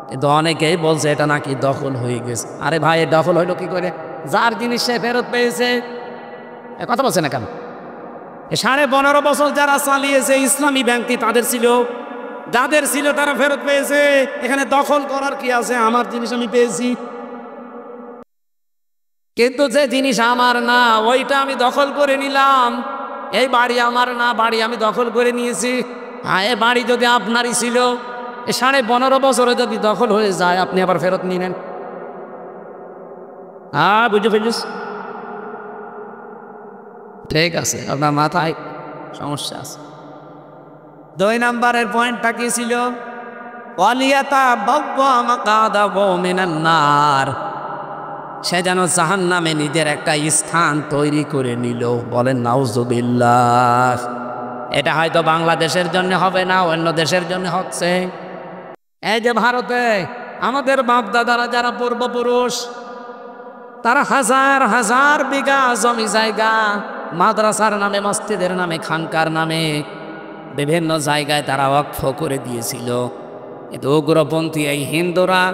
কিন্তু অনেকেই বলছে এটা নাকি দখল হয়ে গেছে। আরে ভাই, দখল হইলো কি করে? যার জিনিস সে ফেরত পেয়েছে। এ কথা বলছে না কেন? 15.5 বছর যারা চালিয়েছে ইসলামী ব্যাংকটি তাদের ছিল, যাদের ছিল তারা ফেরত পেয়েছে। এখানে দখল করার কি আছে? আমার জিনিস আমি পেয়েছি, কিন্তু যে জিনিস আমার না ওইটা আমি দখল করে নিলাম। এই বাড়ি আমার না, বাড়ি আমি দখল করে নিয়েছি। হ্যাঁ, এ বাড়ি যদি আপনারই ছিল, 15.5 বছরে যদি দখল হয়ে যায়, আপনি আবার ফেরত নিলেন। হ্যাঁ, বুঝে ফেলিস? ঠিক আছে, আপনার মাথায় সমস্যা আছে। 2 নম্বরের পয়েন্টটা কি ছিল? সে যেন জাহান্নামে নিজের একটা স্থান তৈরি করে নিল। বলেন নাউজুবিল্লাহ। এটা হয়তো বাংলাদেশের জন্য হবে না, অন্য দেশের জন্য হচ্ছে। এই যে ভারতে আমাদের বাপ দাদারা যারা পূর্বপুরুষ, তারা হাজার হাজার বিঘা জমি জায়গা মাদ্রাসার নামে, মসজিদের নামে, খানকার নামে বিভিন্ন জায়গায় তারা ওয়াকফ করে দিয়েছিল। কিন্তু উগ্রপন্থী এই হিন্দুরা,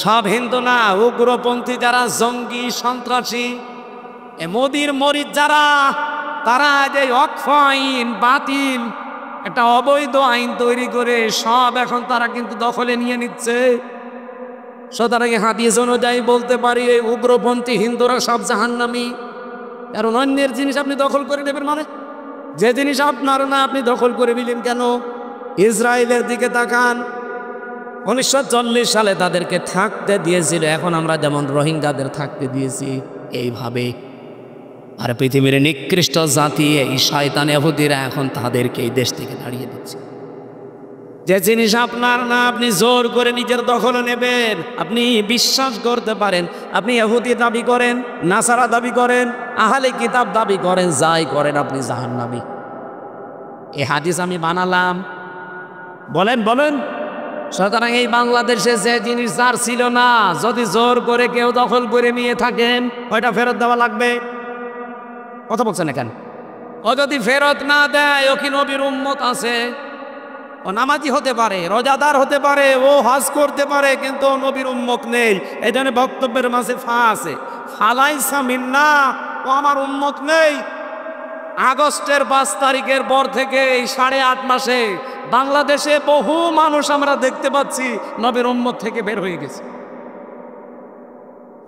সব হিন্দু না, উগ্রপন্থী যারা জঙ্গি সন্ত্রাসী, এ মোদির মরিদ যারা, তারা যে ওয়াকফ আইন বাতিল, একটা অবৈধ আইন তৈরি করে সব এখন তারা কিন্তু দখলে নিয়ে নিচ্ছে। সুতরাং হাদিস অনুযায়ী বলতে পারি এই উগ্রপন্থী হিন্দুরা সব জাহান্নামী। কারণ অন্যের জিনিস আপনি দখল করে নেবেন, মানে যে জিনিস আপনার না আপনি দখল করে নিলেন কেন? ইসরায়েলের দিকে তাকান, 1940 সালে তাদেরকে থাকতে দিয়েছিল, এখন আমরা যেমন রোহিঙ্গাদের থাকতে দিয়েছি এইভাবে। আর পৃথিবীর নিকৃষ্ট জাতি এই শয়তান ইহুদিরা এখন তাদেরকে এই দেশ থেকে তাড়িয়ে দিচ্ছে। যে জিনিস আপনার না আপনি জোর করে নিজের দখলে নেবেন। আপনি বিশ্বাস করতে পারেন, আপনি ইহুদি দাবি করেন, নাসারা দাবি করেন, আহলে কিতাব দাবি করেন, যাই করেন, আপনি জাহান্নামী। এই হাদিস আমি বানালাম, বলেন বলেন। সুতরাং এই বাংলাদেশে যে জিনিস যার ছিল না, যদি জোর করে কেউ দখল করে নিয়ে থাকেন, ওইটা ফেরত দেওয়া লাগবে। কথা বলছেন এখানে? ও যদি ফেরত না দেয়, ও কি নবীর উম্মত আছে? ও নামাজি হতে পারে, রোজাদার হতে পারে, ও হজ করতে পারে, কিন্তু ও নবীর উম্মত নেই। এই জন্য বক্তব্যের মাঝে ফা আছে, ফালাইসা মিন্না, ও আমার উম্মত নেই। আগস্টের 5 তারিখের পর থেকে এই 8.5 মাসে বাংলাদেশে বহু মানুষ আমরা দেখতে পাচ্ছি নবীর উম্মত থেকে বের হয়ে গেছে।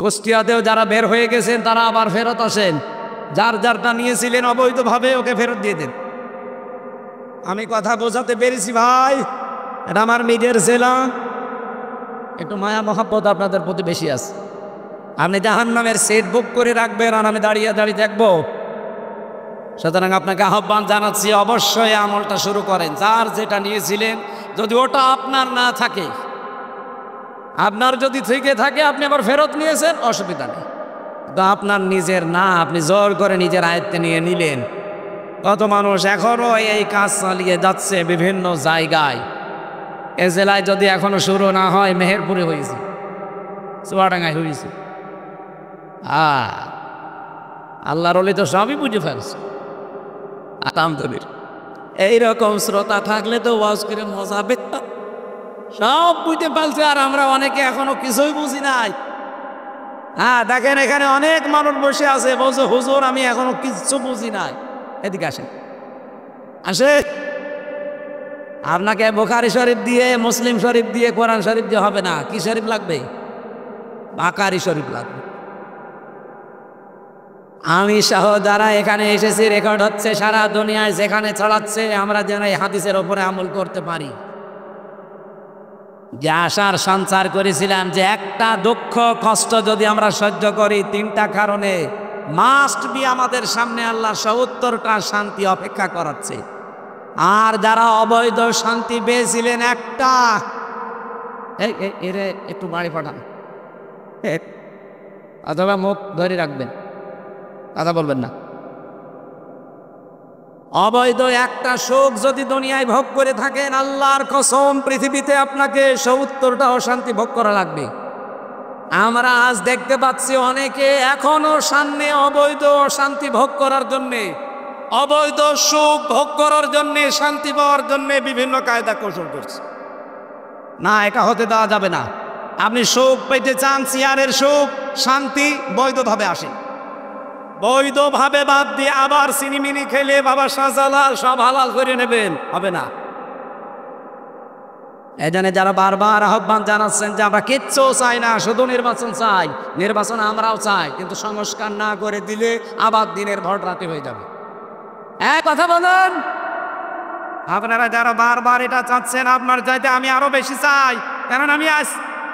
কুষ্টিয়াতেও যারা বের হয়ে গেছেন তারা আবার ফেরত আসেন। যার যারটা নিয়েছিলেন অবৈধভাবে ওকে ফেরত দিয়ে দেন। আমি কথা বোঝাতে পেরেছি ভাই? এটা আমার নিজের জেলা, একটু মায়া মহাব্বত আপনাদের প্রতি বেশি আছে। আপনি জাহান্নামের সিট বুক করে রাখবেন আর আমি দাঁড়িয়ে দাঁড়িয়ে দেখবো? সুতরাং আপনাকে আহ্বান জানাচ্ছি, অবশ্যই আমলটা শুরু করেন। যার যেটা নিয়েছিলেন যদি ওটা আপনার না থাকে, আপনার যদি থেকে থাকে, আপনি আবার ফেরত নিয়েছেন, অসুবিধা নেই। তো আপনার নিজের না, আপনি জোর করে নিজের আয়ত্তে নিয়ে নিলেন। কত মানুষ এখনও এই কাজ চালিয়ে যাচ্ছে বিভিন্ন জায়গায়। এ জেলায় যদি এখনো শুরু না হয়, মেহেরপুরে হয়েছে, চুয়াডাঙ্গায় হয়েছে। আল্লাহর ওলি তো সবই বুঝে ফেলছে। এইরকম শ্রোতা থাকলে তো ওয়াজ করে মজা পেতাম। সব বুঝতে পারছে, আর আমরা অনেকে এখনো কিছুই বুঝি নাই। দেখেন এখানে অনেক মানুষ বসে আছে, বলছে হুজুর আমি এখনো কিচ্ছু বুঝি নাই। এদিকে আসেন, আসে। আপনাকে বুখারী শরীফ দিয়ে, মুসলিম শরীফ দিয়ে, কোরআন শরীফ দিয়ে হবে না। কি শরীফ লাগবে? বুখারী শরীফ লাগবে। আমি সহ যারা এখানে এসেছি, রেকর্ড হচ্ছে সারা দুনিয়ায়, যেখানে ছড়াচ্ছে, আমরা যেন এই হাদিসের ওপরে আমল করতে পারি। যে আশার সঞ্চার করেছিলাম যে একটা দুঃখ কষ্ট যদি আমরা সহ্য করি, 3টা কারণে মাস্ট বি আমাদের সামনে আল্লাহ 70টা শান্তি অপেক্ষা করাচ্ছে। আর যারা অবৈধ শান্তি পেয়েছিলেন, একটা এরে একটু বাড়ি পাঠান, অথবা মুখ ধরে রাখবেন, কথা বলবেন না। অবৈধ একটা সুখ যদি দুনিয়ায় ভোগ করে থাকেন, আল্লাহর কসম পৃথিবীতে আপনাকে ৭০টা অশান্তি ভোগ করা লাগবে। আমরা আজ দেখতে পাচ্ছি অনেকে এখনো সামনে অবৈধ অশান্তি ভোগ করার জন্যে, অবৈধ সুখ ভোগ করার জন্যে, শান্তি পাওয়ার জন্যে বিভিন্ন কায়দা কৌশল করছে। না, এটা হতে দেওয়া যাবে না। আপনি সুখ পেতে চান, চেয়ারের সুখ, শান্তি বৈধভাবে আসে। বৈধভাবে বাদ দিয়ে আবার সিনিমিনি খেলে বাবা শাহজালাল সব হালাল করে নেবেন, হবে না। এই জন্য যারা বারবার আহ্বান জানাচ্ছেন যে আমরা কিচ্ছু চাই না, শুধু নির্বাচন চাই, নির্বাচন আমরাও চাই, কিন্তু সংস্কার না করে দিলে আবার দিনের ভোট রাতে হয়ে যাবে। এক কথা বলুন, আপনারা যারা বারবার এটা চাচ্ছেন, আপনার চাইতে আমি আরো বেশি চাই, কারণ আমি আজ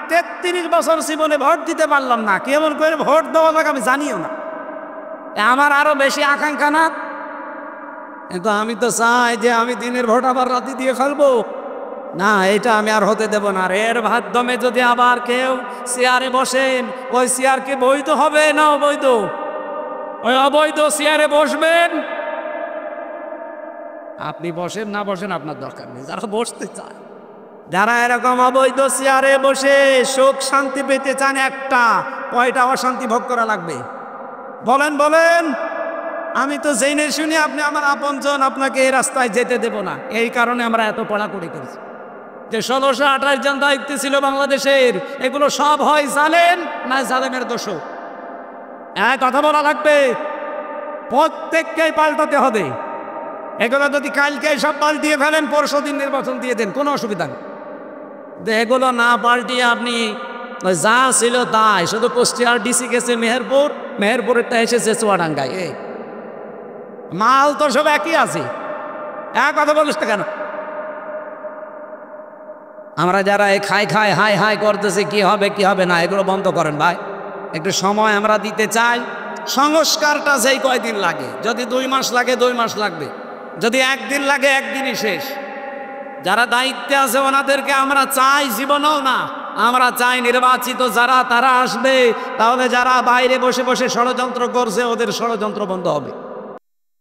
৩৩ বছর জীবনে ভোট দিতে পারলাম না, কেমন করে ভোট দেওয়া লাগে আমি জানিও না, আমার আরো বেশি আকাঙ্ক্ষা না। কিন্তু আমি তো চাই যে আমি দিনের ভোট আবার রাতে দিয়ে ফেলবো না, এটা আমি আর হতে দেব না। এর মাধ্যমে যদি আবার কেউ চেয়ারে বসেন, ওই চেয়ার কি বৈধ হবে না অবৈধ? ওই অবৈধ চেয়ারে বসবেন, আপনি বসেন না বসেন আপনার দরকার নেই। যারা বসতে চায়, যারা এরকম অবৈধ চেয়ারে বসে সুখ শান্তি পেতে চান, একটা কয়টা অশান্তি ভোগ করা লাগবে বলেন বলেন? আমি তো জেনে শুনি আপনি আমার আপনজন, আপনাকে এই রাস্তায় যেতে দেব না। এই কারণে আমরা এত পড়াকড়ি করেছি যে ১৬২৮ জন দায়িত্ব ছিল বাংলাদেশের, এগুলো সব হয় জালেম না জালেমের দোষ। এক কথা বলা লাগবে, প্রত্যেককেই পাল্টাতে হবে। এগুলো যদি কালকে সব পাল্টিয়ে ফেলেন, পরশু দিন নির্বাচন দিয়ে দেন, কোনো অসুবিধা নেই। এগুলো না পাল্টিয়ে আপনি যা ছিল তাই, শুধু কুষ্টিয়ার ডিসি গেছে মেহেরপুর, মেহেরপুরেরটা এসেছে চুয়াডাঙ্গায়, এই মাল তো সব একই আছে। এক কথা বলিস না কেন? আমরা যারা এই খাই খাই হাই হাই করতেছি কি হবে কি হবে না, এগুলো বন্ধ করেন ভাই। একটু সময় আমরা দিতে চাই। সংস্কারটা যেই কয়দিন লাগে, যদি 2 মাস লাগে 2 মাস লাগবে, যদি একদিন লাগে একদিনই শেষ। যারা দায়িত্বে আছে ওনাদেরকে আমরা চাই জীবনেও না, আমরা চাই নির্বাচিত যারা তারা আসবে, তাহলে যারা বাইরে বসে বসে ষড়যন্ত্র করছে ওদের ষড়যন্ত্র বন্ধ হবে।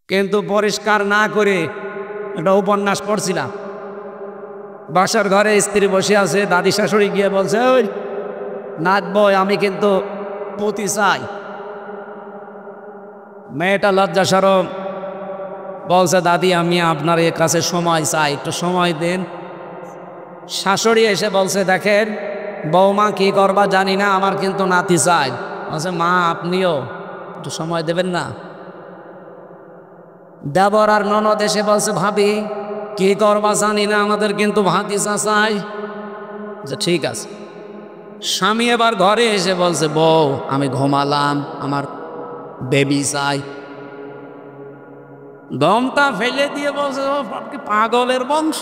কিন্তু পরিষ্কার না করে একটা উপন্যাস পড়ছিলাম, বাসার ঘরে স্ত্রী বসে আছে, দাদি শাশুড়ি গিয়ে বলছে, ওই নাচবো, আমি কিন্তু পতি চাই। মেয়েটা লজ্জা শরম বলছে, দাদি আমি আপনার এর কাছে সময় চাই, একটু সময় দেন। শাশুড়ি এসে বলছে, দেখেন বৌমা কি করবা জানি না, আমার কিন্তু নাতি চাই। বলছে, মা আপনিও একটু সময় দেবেন না? দেবর আর ননদ এসে বলছে, ভাবি কি করবা জানি না, আমাদের কিন্তু ভাতিজা চাই। যে ঠিক আছে। স্বামী এবার ঘরে এসে বলছে, বউ আমি ঘুমালাম, আমার বেবি চাই। দমটা ফেলে দিয়ে বলছে, ও পাগলের বংশ,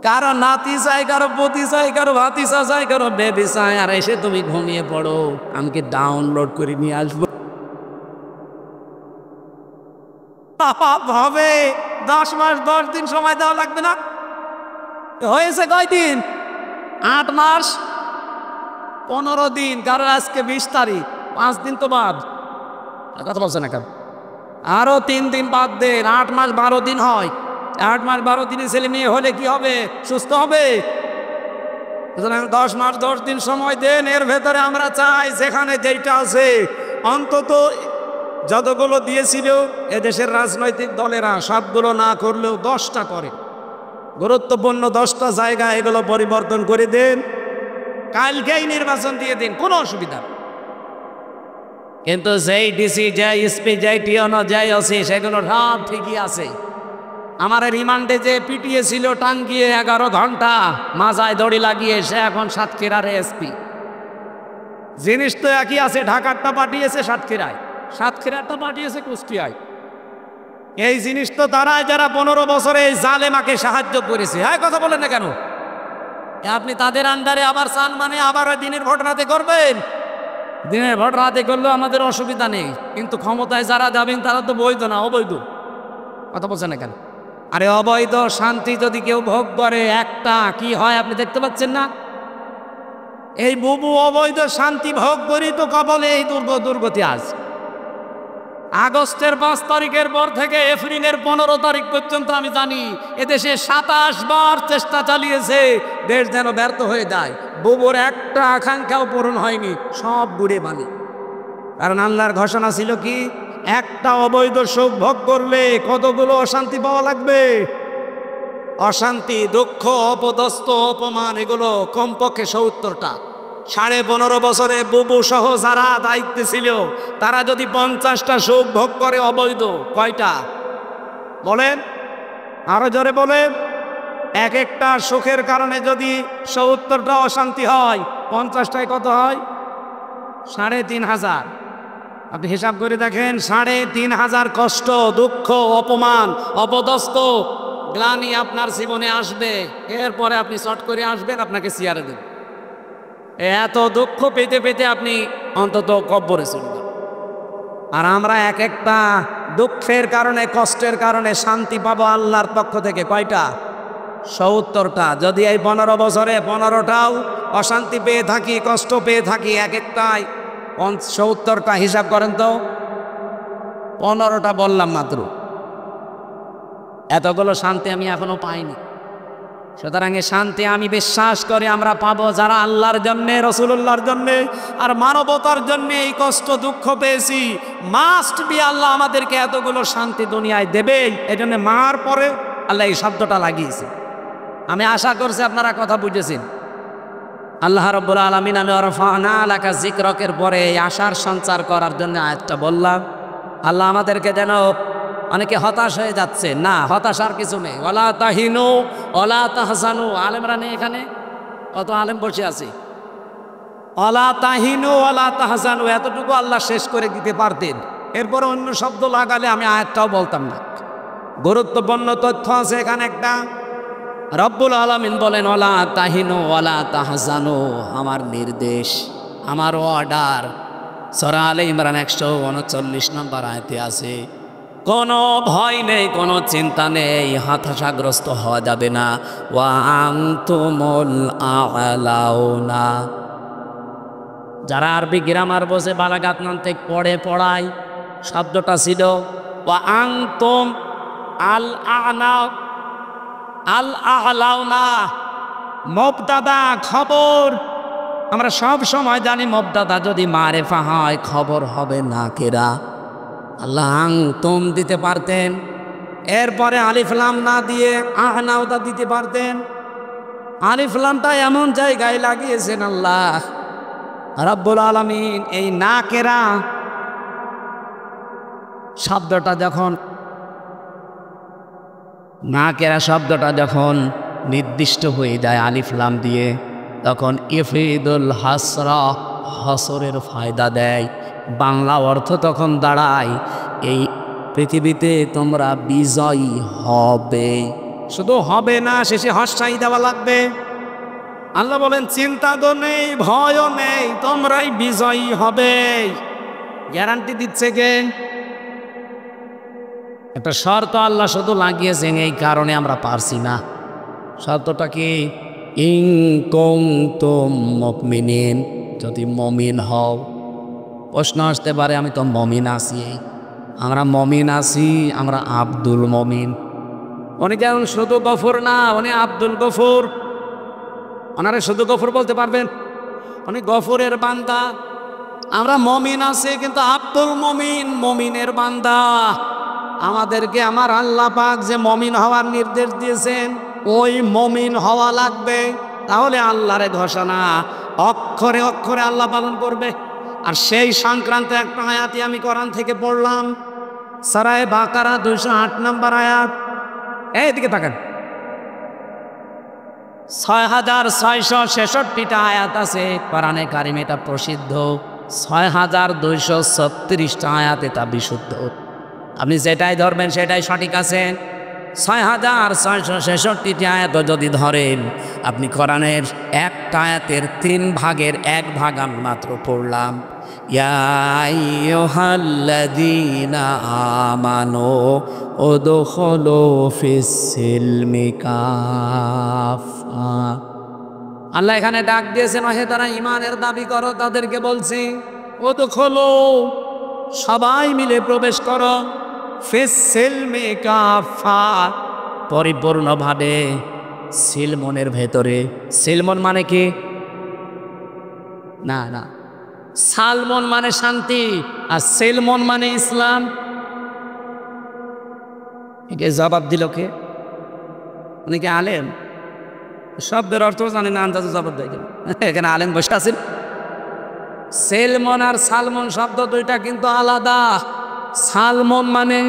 কারো নাতি চাই, কারো পতি চাই, কারো ভাতিজা চাই, কারো বেবি চাই, আর এসে তুমি ঘুমিয়ে পড়ো, আমি কি ডাউনলোড করে নিয়ে আসবো? হবে 10 মাস 10 দিন সময় দেওয়া লাগবে না? হয়েছে কয়দিন? 8 মাস 15 দিন, কারণ আজকে 20 তারিখ, 5 দিন তো বাদ। কথা বলছে না কেন? আরো 3 দিন বাদ দেন, 8 মাস 12 দিন হয়। 8 মাস 12 দিনে ছেলে মেয়ে হলে কি হবে? সুস্থ হবে। 10 মাস 10 দিন সময় দেন। এর ভেতরে আমরা চাই যেখানে যেটা আছে, অন্তত যতগুলো দিয়েছিল এদেশের রাজনৈতিক দলেরা সবগুলো না করলেও 10টা করে, গুরুত্বপূর্ণ 10টা জায়গা এগুলো পরিবর্তন করে দেন, কালকেই নির্বাচন দিয়ে দিন, কোনো অসুবিধা। কিন্তু যেই ডিসি, যেই এসপি, যেই টিওনো, যেই ওসি, সেগুলো সব ঠিকই আছে। আমার রিমান্ডে যে পিটিয়েছিল টাঙ্গিয়ে 11 ঘন্টা মাজায় দড়ি লাগিয়ে, সে এখন সাতক্ষীরার এসপি। জিনিস তো একই আছে, ঢাকারটা পাঠিয়েছে সাতক্ষীরায়, সাতক্ষীরারটা পাঠিয়েছে কুষ্টিয়ায়। এই জিনিস তো তারাই যারা 15 বছরে এই জালেমাকে সাহায্য করেছে। হ্যাঁ, কথা বলেন না কেন? আপনি তাদের আন্ডারে আবার চান মানে আবার দিনের ভোট রাতে করবেন? দিনের ভোট রাতে করলেও আমাদের অসুবিধা নেই, কিন্তু ক্ষমতায় যারা যাবেন তারা তো বৈধ না, অবৈধ। কথা বলছেন না কেন? আরে অবৈধ শান্তি যদি কেউ ভোগ করে, একটা কি হয় আপনি দেখতে পাচ্ছেন না? এই বুবু অবৈধ শান্তি ভোগ করি তো কবলে এই দুর্গতি আজ। আগস্টের 5 তারিখের পর থেকে এপ্রিলের 15 তারিখ পর্যন্ত আমি জানি এদেশে 27 বার চেষ্টা চালিয়েছে দেশ যেন ব্যর্থ হয়ে যায়। বুবুর একটা আকাঙ্ক্ষাও পূরণ হয়নি, সব বুড়ে বালি। কারণ আল্লাহর ঘোষণা ছিল কি, একটা অবৈধ সুখ ভোগ করলে কতগুলো অশান্তি পাওয়া লাগবে। অশান্তি, দুঃখ, অপদস্থ, অপমান, এগুলো কমপক্ষে 70টা। 15.5 বছরে বুবু সহ যারা দায়িত্বে ছিল তারা যদি 50টা সুখ ভোগ করে অবৈধ, কয়টা বলেন? আরো জোরে বলেন। এক একটা সুখের কারণে যদি 70টা অশান্তি হয়, 50টায় কত হয়? 3,500। আপনি হিসাব করে দেখেন, 3,500 কষ্ট, দুঃখ, অপমান, অপদস্থ, গ্লানি আপনার জীবনে আসবে। এরপরে আপনি চট করে আসবেন, আপনাকে চেয়ারে দেবেন। এত দুঃখ পেতে পেতে আপনি অন্তত কব্বরে চলে যান। আর আমরা এক একটা দুঃখের কারণে, কষ্টের কারণে শান্তি পাবো আল্লাহর পক্ষ থেকে কয়টা? 70টা। যদি এই 15 বছরে 15টাও অশান্তি পেয়ে থাকি, কষ্ট পেয়ে থাকি, এক একটাই 70টা, হিসাব করেন তো। 15টা বললাম মাত্র। এতগুলো শান্তি আমি এখনো পাইনি। সুতরাং এই শান্তি আমি বিশ্বাস করি আমরা পাবো যারা আল্লাহর জন্যে, রসুল্লাহর জন্যে আর মানবতার জন্যে এই কষ্ট দুঃখ পেয়েছি। মাস্ট বি আল্লাহ আমাদেরকে এতগুলো শান্তি দুনিয়ায় দেবেই। এই জন্য মার পরে আল্লাহ এই শব্দটা লাগিয়েছে। আমি আশা করছি আপনারা কথা বুঝেছেন। আল্লাহ রাব্বুল আলামিন আমি রফা'না লাকা যিকরাকের পরে এই আশার সঞ্চার করার জন্য আয়াতটা বললাম। আল্লাহ আমাদেরকে যেন, অনেকে হতাশ হয়ে যাচ্ছে, না হতাশার কিছু নেই। ওয়ালা তাহিনু ওয়ালা তাহজানু। আলেমরা নেই এখানে? কত আলেম বসে আছে। ওয়ালা তাহিনু ওয়ালা তাহজানু, এতটুকু আল্লাহ শেষ করে দিতে পারতেন। এরপরে অন্য শব্দ লাগালে আমি আয়াতটাও বলতাম না। গুরুত্বপূর্ণ তথ্য আছে এখানে একটা। রব্বুল আলামিন বলেন ওয়ালা তাহিনু ওয়ালা তাহজানু, আমার নির্দেশ, আমার অর্ডার। সূরা আলে ইমরান 139 নম্বর আয়াতে আছে, কোনো ভয় নেই, কোনো চিন্তা নেই, হতাশাগ্রস্ত হওয়া যাবে না। ওয়া আনতুমুল আ'লাউনা। যারা আরবি গ্রামার বসে বালাগাত নান্তিক পড়ায়, শব্দটা ছিল ওয়া আনতুম আল আ'না, আল আ'লাউনা, মুবতাদা, খবর। আমরা সব সময় জানি মুবতাদা যদি মারেফা হয় খবর হবে নাকিরা। আল্লাহ আনতুম দিতে পারতেন, এরপরে আলিফ লাম না দিয়ে আ'নাউদা দিতে পারতেন। আলিফ লামটা এমন জায়গায় লাগিয়েছেন আল্লাহ রাব্বুল আলামিন। এই নাকেরা শব্দটা যখন, নাকেরা শব্দটা যখন নির্দিষ্ট হয়ে যায় আলিফ লাম দিয়ে, তখন ইফিদুল হাসরা, হসরের ফায়দা দেয়। বাংলা অর্থ তখন দাঁড়ায়, এই পৃথিবীতে তোমরা বিজয়ী হবে। শুধু হবে না, শেষে হর্ষাই দেওয়া লাগবে। আল্লাহ বলেন চিন্তা তো নেই, ভয়ও নেই, তোমরাই বিজয়ী হবে। গ্যারান্টি দিচ্ছে কে? একটা শর্ত আল্লাহ শুধু লাগিয়েছেন, এই কারণে আমরা পারছি না। শর্তটা কি? ইন কুনতুম মুমিনিন, যদি মমিন হও। প্রশ্ন আসতে পারে, আমি তো মমিন আছি। আমরা মমিন আছি, আমরা আব্দুল মমিন। উনি যেমন শুধু গফুর না, উনি আব্দুল গফুর। ওনারা শুধু গফুর বলতে পারবেন, উনি গফুরের বান্দা। আমরা মমিন আছি কিন্তু আব্দুল মমিন, মমিনের বান্দা। আমাদেরকে আমার আল্লাহ পাক যে মমিন হওয়ার নির্দেশ দিয়েছেন, ওই মমিন হওয়া লাগবে। তাহলে আল্লাহর ঘোষণা অক্ষরে অক্ষরে আল্লাহ পালন করবে। আর সেই সংক্রান্ত একটা আয়াতই আমি কোরআন থেকে পড়লাম, সূরা বাকারা 208 নম্বর আয়াত। এইদিকে তাকান, 6666টা আয়াত আছে কোরআনে কারিমে, এটা প্রসিদ্ধ। 6236টা আয়াত, এটা বিশুদ্ধ। আপনি যেটাই ধরবেন সেটাই সঠিক আছে। 6666টি আয়াত যদি ধরেন, আপনি কোরআনের একটা আয়াতের 3 ভাগের 1 ভাগ আমি মাত্র পড়লাম। ইয়া আইয়ুহাল্লাযীনা আমানু উদখুলু ফিস-সিলমি কাফা। আল্লাহ এখানে ডাক দিয়েছেন, হে তারা ঈমানের দাবি করো, তাদেরকে বলছি উদখুলু, সবাই মিলে প্রবেশ করো ফিস সিলমি কাফা, পরিপূর্ণভাবে সিলমনের ভেতরে। সিলমন মানে কি? না না, সালমন মানে শান্তি, আর সিলমন মানে ইসলাম। একে জবাব দিল কে? উনি কি আলেম? শব্দের অর্থ জানি না, আন্দাজে জবাব দেয় কেন? এখানে আলেম বসে আছেন। সেলমন আর সালমন শব্দ দুইটা কিন্তু আলাদা। সালমন মানে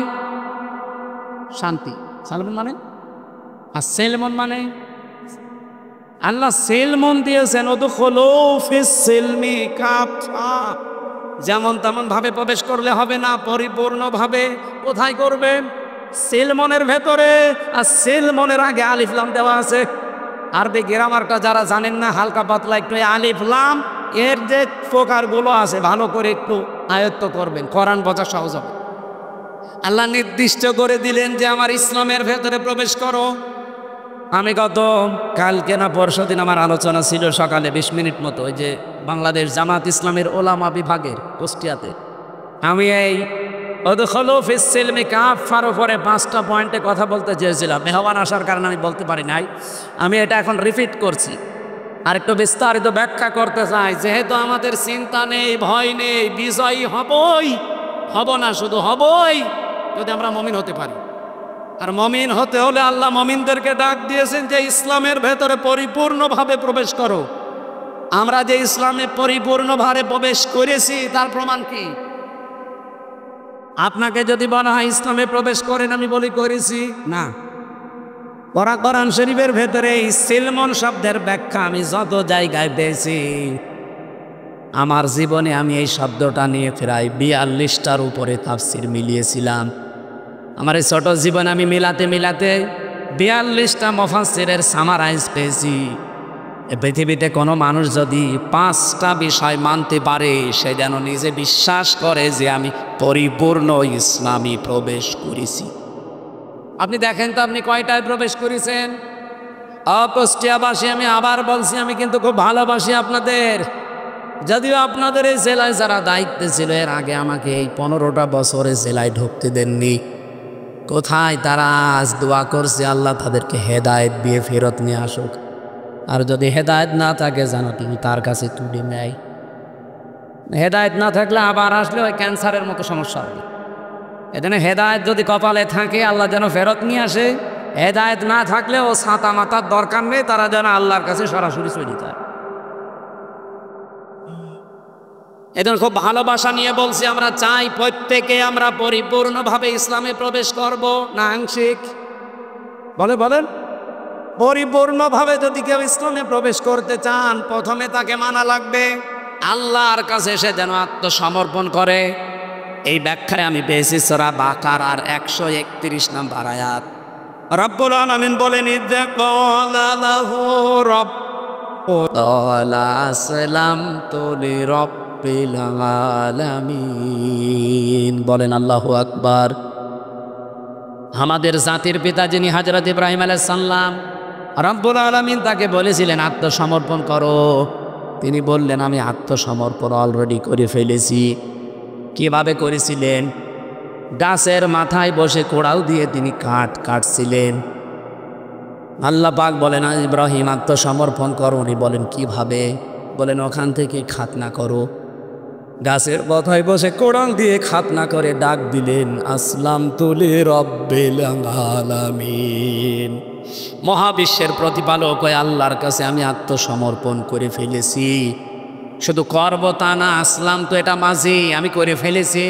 শান্তি, সালমন মানে, আর সেলমন মানে আল্লাহ সেলমন দিয়েছেন, ওদুখুলু ফিস সিলমি কাফা। যেমন তেমন ভাবে প্রবেশ করলে হবে না, পরিপূর্ণভাবে। কোথায় করবেন? সেলমনের ভেতরে। আর সেলমনের আগে আলিফ লাম দেওয়া আছে। আরবি গ্রামারটা যারা জানেন না, হালকা পাতলা একটু আলিফ লাম এর যে প্রকারগুলো আছে ভালো করে একটু আয়ত্ত করবেন, কোরআন বোঝা সহজ হবে। আল্লাহ নির্দিষ্ট করে দিলেন যে আমার ইসলামের ভেতরে প্রবেশ করো। আমি গত কালকে না পরশু দিন আমার আলোচনা ছিল সকালে 20 মিনিট মতো, ওই যে বাংলাদেশ জামাত ইসলামের ওলামা বিভাগের কুষ্টিয়াতে। আমি এই উদখুলু ফিস সিলমি কাফার উপরে 5টা পয়েন্টে কথা বলতে চেয়েছিলাম, মেহমান আসার কারণে আমি বলতে পারি নাই। আমি এটা এখন রিপিট করছি, আর একটু বিস্তারিত ব্যাখ্যা করতে চাই। যেহেতু আমাদের চিন্তা নেই, ভয় নেই, বিজয়ী হবই, হব না শুধু হবই যদি আমরা মুমিন হতে পারি। আর মুমিন হতে হলে আল্লাহ মুমিনদেরকে ডাক দিয়েছেন যে ইসলামের ভেতরে পরিপূর্ণভাবে প্রবেশ করো। আমরা যে ইসলামে পরিপূর্ণভাবে প্রবেশ করেছি তার প্রমাণ কি? আপনাকে যদি বলা হয় ইসলামে প্রবেশ করেন, আমি বলি করেছি না। কোরআন শরীফের ভেতরে এই সিলমন শব্দের ব্যাখ্যা আমি যত জায়গায় পেয়েছি, আমার জীবনে আমি এই শব্দটা নিয়ে প্রায় 42টার উপরে তাফসির মিলিয়েছিলাম। আমার এই ছোট জীবনে আমি মিলাতে 42টা মুফাসসিরের সামারাইজ পেয়েছি। পৃথিবীতে কোনো মানুষ যদি 5টা বিষয় মানতে পারে, সে যেন নিজে বিশ্বাস করে যে আমি পরিপূর্ণ ইসলামে প্রবেশ করেছি। আপনি দেখেন তো আপনি কয়টায় প্রবেশ করেছেন? কুষ্টিয়াবাসী, আমি আবার বলছি, আমি কিন্তু খুব ভালোবাসি আপনাদের। যদিও আপনাদের এই জেলায় যারা দায়িত্বে ছিল এর আগে আমাকে এই 15টা বছরে জেলায় ঢুকতে দেননি। কোথায় তারা? আজ দোয়া করছে আল্লাহ তাদেরকে হেদায়েত দিয়ে ফেরত নিয়ে আসুক। আর যদি হেদায়েত না থাকে জানো তুমি তার কাছে তুলে নেয়। হেদায়েত না থাকলে আবার আসলে ওই ক্যান্সারের মতো সমস্যা হবে। এজন্য হেদায়েত যদি কপালে থাকে আল্লাহ যেন ফেরত নিয়ে আসে। হেদায়েত না থাকলে ও ছাতা মাতার দরকার নেই, তারা যেন আল্লাহর কাছে সরাসরি চলে যায়। এজন্য খুব ভালোবাসা নিয়ে বলছি, আমরা চাই প্রত্যেকে আমরা পরিপূর্ণভাবে ইসলামে প্রবেশ করব, না আংশিক? বলেন পরিপূর্ণভাবে যদি কেউ ইসলামে প্রবেশ করতে চান, প্রথমে তাকে মানা লাগবে আল্লাহর কাছে সে যেন আত্মসমর্পণ করে। এই ব্যাখ্যায় আমি পেয়েছি সূরা বাকারার 131 নম্বর আয়াত। রব্বুল আলামিন বলেন, ইযা ক্বালা লাহু ক্বালা আসলামতু লিরাব্বিল আলামিন। বলেন আল্লাহু আকবার। আমাদের জাতির পিতা যিনি হযরত ইব্রাহিম আলাইহিস সালাম, রব্বুল আলামিন তাকে বলেছিলেন আত্মসমর্পণ করো। তিনি বললেন আমি আত্মসমর্পণ অলরেডি করে ফেলেছি। কিভাবে করেছিলেন? গাছের মাথায় বসে কোড়াল দিয়ে তিনি কাটছিলেন। আল্লাহ পাক বলেন ইব্রাহিম আত্মসমর্পণ করো। উনি বলেন কিভাবে? বলেন ওখান থেকে খাতনা করো। গাছের মাথায় বসে কোড়াল দিয়ে খাতনা করে ডাক দিলেন আসলামতু লিরাব্বিল আলামিন। মহাবিশ্বের প্রতিপালক ওই আল্লাহর কাছে আমি আত্মসমর্পণ করে ফেলেছি। শুধু করব তা না, আসলাম তো এটা মাঝি, আমি করে ফেলেছি।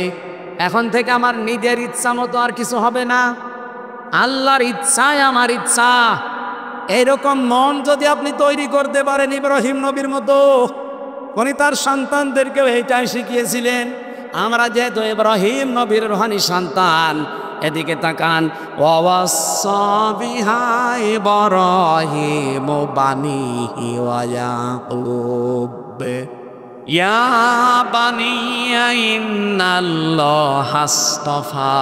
এখন থেকে আমার নিজের ইচ্ছা মতো আর কিছু হবে না, আল্লাহর ইচ্ছায় আমার ইচ্ছা। এইরকম মন যদি আপনি তৈরি করতে পারেন ইব্রাহিম নবীর মতো, উনি তার সন্তানদেরকেও এইটাই শিখিয়েছিলেন। আমরা যেহেতু ইব্রাহিম নবীর রুহানি সন্তান, এদিকে তাকান। ওয়াসাসা বিহা ইব্রাহিম বানিহি ওয়া ইয়াকুব ইয়া বানিয়া ইন্নাল্লাহা আস্তাফা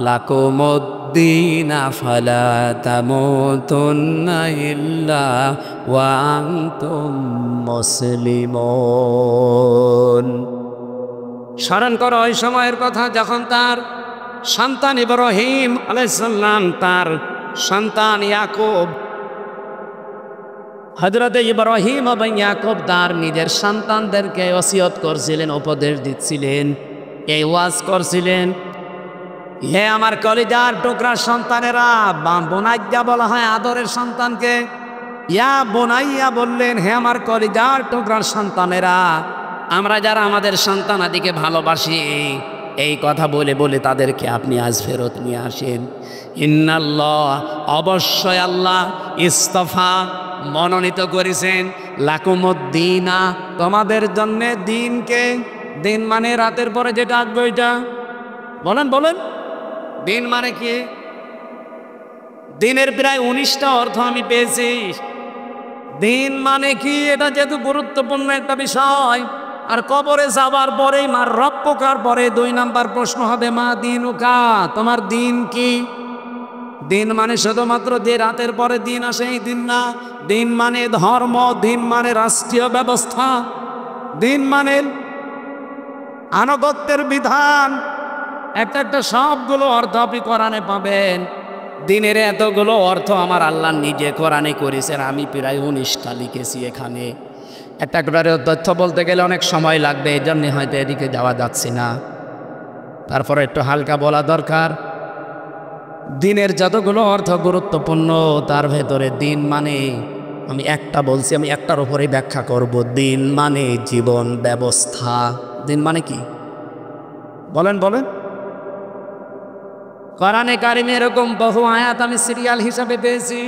লাকুমুদ্দীন ফালা তামুতুন্না ইল্লা ওয়া আনতুম মুসলিমুন। স্মরণ করো ওই সময়ের কথা যখন তার সন্তান ইব্রাহিম আলাইহিস সালাম তার সন্তান ইয়াকুব, হযরত ইব্রাহিম এবং ইয়াকুব তার নিজের সন্তানদেরকে ওসিয়ত করছিলেন, উপদেশ দিচ্ছিলেন, এই ওয়াজ করছিলেন, হে আমার কলিজার টুকরা সন্তানেরা। বোনাইয়া বলা হয় আদরের সন্তানকে, ইয়া বোনাইয়া বললেন হে আমার কলিজার টুকরার সন্তানেরা। আমরা যারা আমাদের সন্তান আদিকে ভালোবাসি, এই কথা বলে বলে তাদেরকে আপনি আজ ফেরত নিয়ে আসেন। ইন্নাল্লাহ, অবশ্যই আল্লাহ, ইস্তফা, মনোনীত করেছেন, লাকুমুদ্দিনা, তোমাদের জন্য দিনকে। দিন মানে রাতের পরে যেটা আসবে ওইটা। বলেন বলেন, দিন মানে কি? দিনের প্রায় 19টা অর্থ আমি পেয়েছি। দিন মানে কি, এটা যেহেতু গুরুত্বপূর্ণ একটা বিষয়। আর কবরে যাবার পরেই মার রব্বুকার পরে 2 নাম্বার প্রশ্ন হবে মা দিনুকা, তোমার দিন কি? দিন মানে শুধুমাত্র যে রাতের পরে দিন আসে এই দিন না। দিন মানে ধর্ম, দিন মানে রাষ্ট্রীয় ব্যবস্থা, দিন মানে আনুগত্যের বিধান। একটা একটা সবগুলো অর্থ আপনি কোরআনে পাবেন। দিনের এতগুলো অর্থ আমার আল্লাহ নিজে কোরআনে করেছেন, আমি প্রায় 19টা লিখেছি এখানে। একটা করে তথ্য বলতে গেলে অনেক সময় লাগবে, এই জন্যে হয়তো এদিকে যাওয়া যাচ্ছে না। তারপরে একটু হালকা বলা দরকার। দিনের যতগুলো অর্থ গুরুত্বপূর্ণ, তার ভেতরে দিন মানে, আমি একটা বলছি, আমি একটার উপরেই ব্যাখ্যা করব। দিন মানে জীবন ব্যবস্থা। দিন মানে কি বলেন বলেন। কোরআনে কারিমে এরকম বহু আয়াত আমি সিরিয়াল হিসাবে পেয়েছি।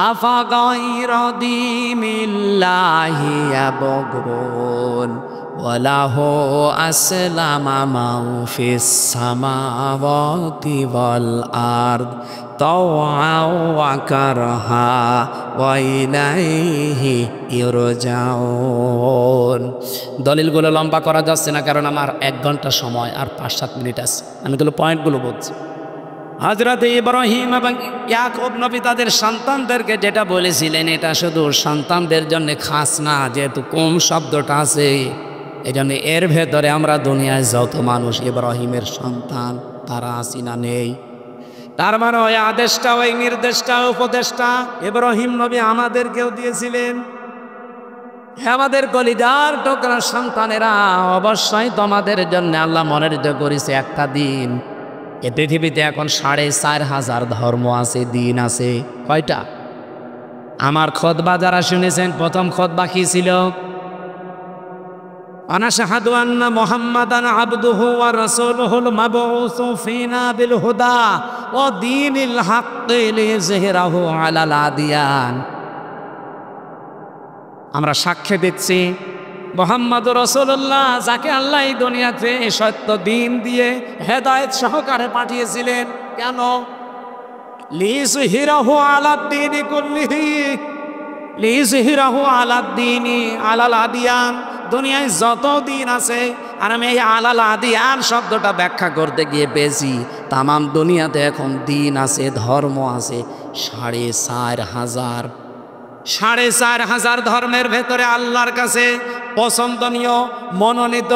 আফা গায়রা দীনিল্লাহি ইয়াবগুন ওয়ালাহু আসলামা মান ফিস সামাওয়াতি ওয়াল আরদ তাওআন ওয়া কারহা ওয়া ইলাইহি ইরজাউন। দলিলগুলো লম্বা করা যাচ্ছে না, কারণ আমার 1 ঘন্টা সময় আর 5-7 মিনিট আছে। আমি এগুলো পয়েন্টগুলো বলছি। হযরত ইব্রাহিম এবং ইয়াকুব নবী তাদের সন্তানদেরকে যেটা বলেছিলেন, এটা শুধু সন্তানদের জন্য খাস না, যেহেতু কম শব্দটা আছে এই জন্য এর ভেতরে আমরা দুনিয়ায় যত মানুষ ইব্রাহিমের সন্তান তারা আছি না নেই। তার মানে ওই আদেশটা, ওই নির্দেশটা, উপদেশটা ইব্রাহিম নবী আমাদেরকেও দিয়েছিলেন। আমাদের কলিজার টুকরা সন্তানেরা, অবশ্যই তোমাদের জন্য আল্লাহ মনোনীত করেছে একটা দিন। এ পৃথিবীতে এখন 4,500 ধর্ম আছে, দিন আছে। কয়টা? আমার খুতবা যারা শুনেছেন, প্রথম খুতবা কি ছিল? আনাশহাদু আন্না মুহাম্মাদান আবদুহু ওয়া রাসূলুহুল মাবউসু ফিনা বিল হুদা ওয়া দীনিল হাক্কি লিইযহিরাহু আলাল আদিয়ান। আমরা সাক্ষ্য দিচ্ছি মুহাম্মদ রাসূলুল্লাহ, যাকে আল্লাহ এই দুনিয়াতে সত্য দিন দিয়ে হেদায়েত সহকারে পাঠিয়েছিলেন। কেন? লিইযহিরাহু আলাদ দীনি কুল্লিহি, লিইযহিরাহু আলাদ দীনি আলাল আদিয়ান। দুনিয়ায় যত দিন আছে, আর আমি এই আলাল আদিয়ান শব্দটা ব্যাখ্যা করতে গিয়ে পেয়েছি তামাম দুনিয়াতে এখন দিন আছে, ধর্ম আছে 4,500। 4,500 ধর্মের ভেতরে আল্লাহর কাছে পছন্দনীয়, মনোনীত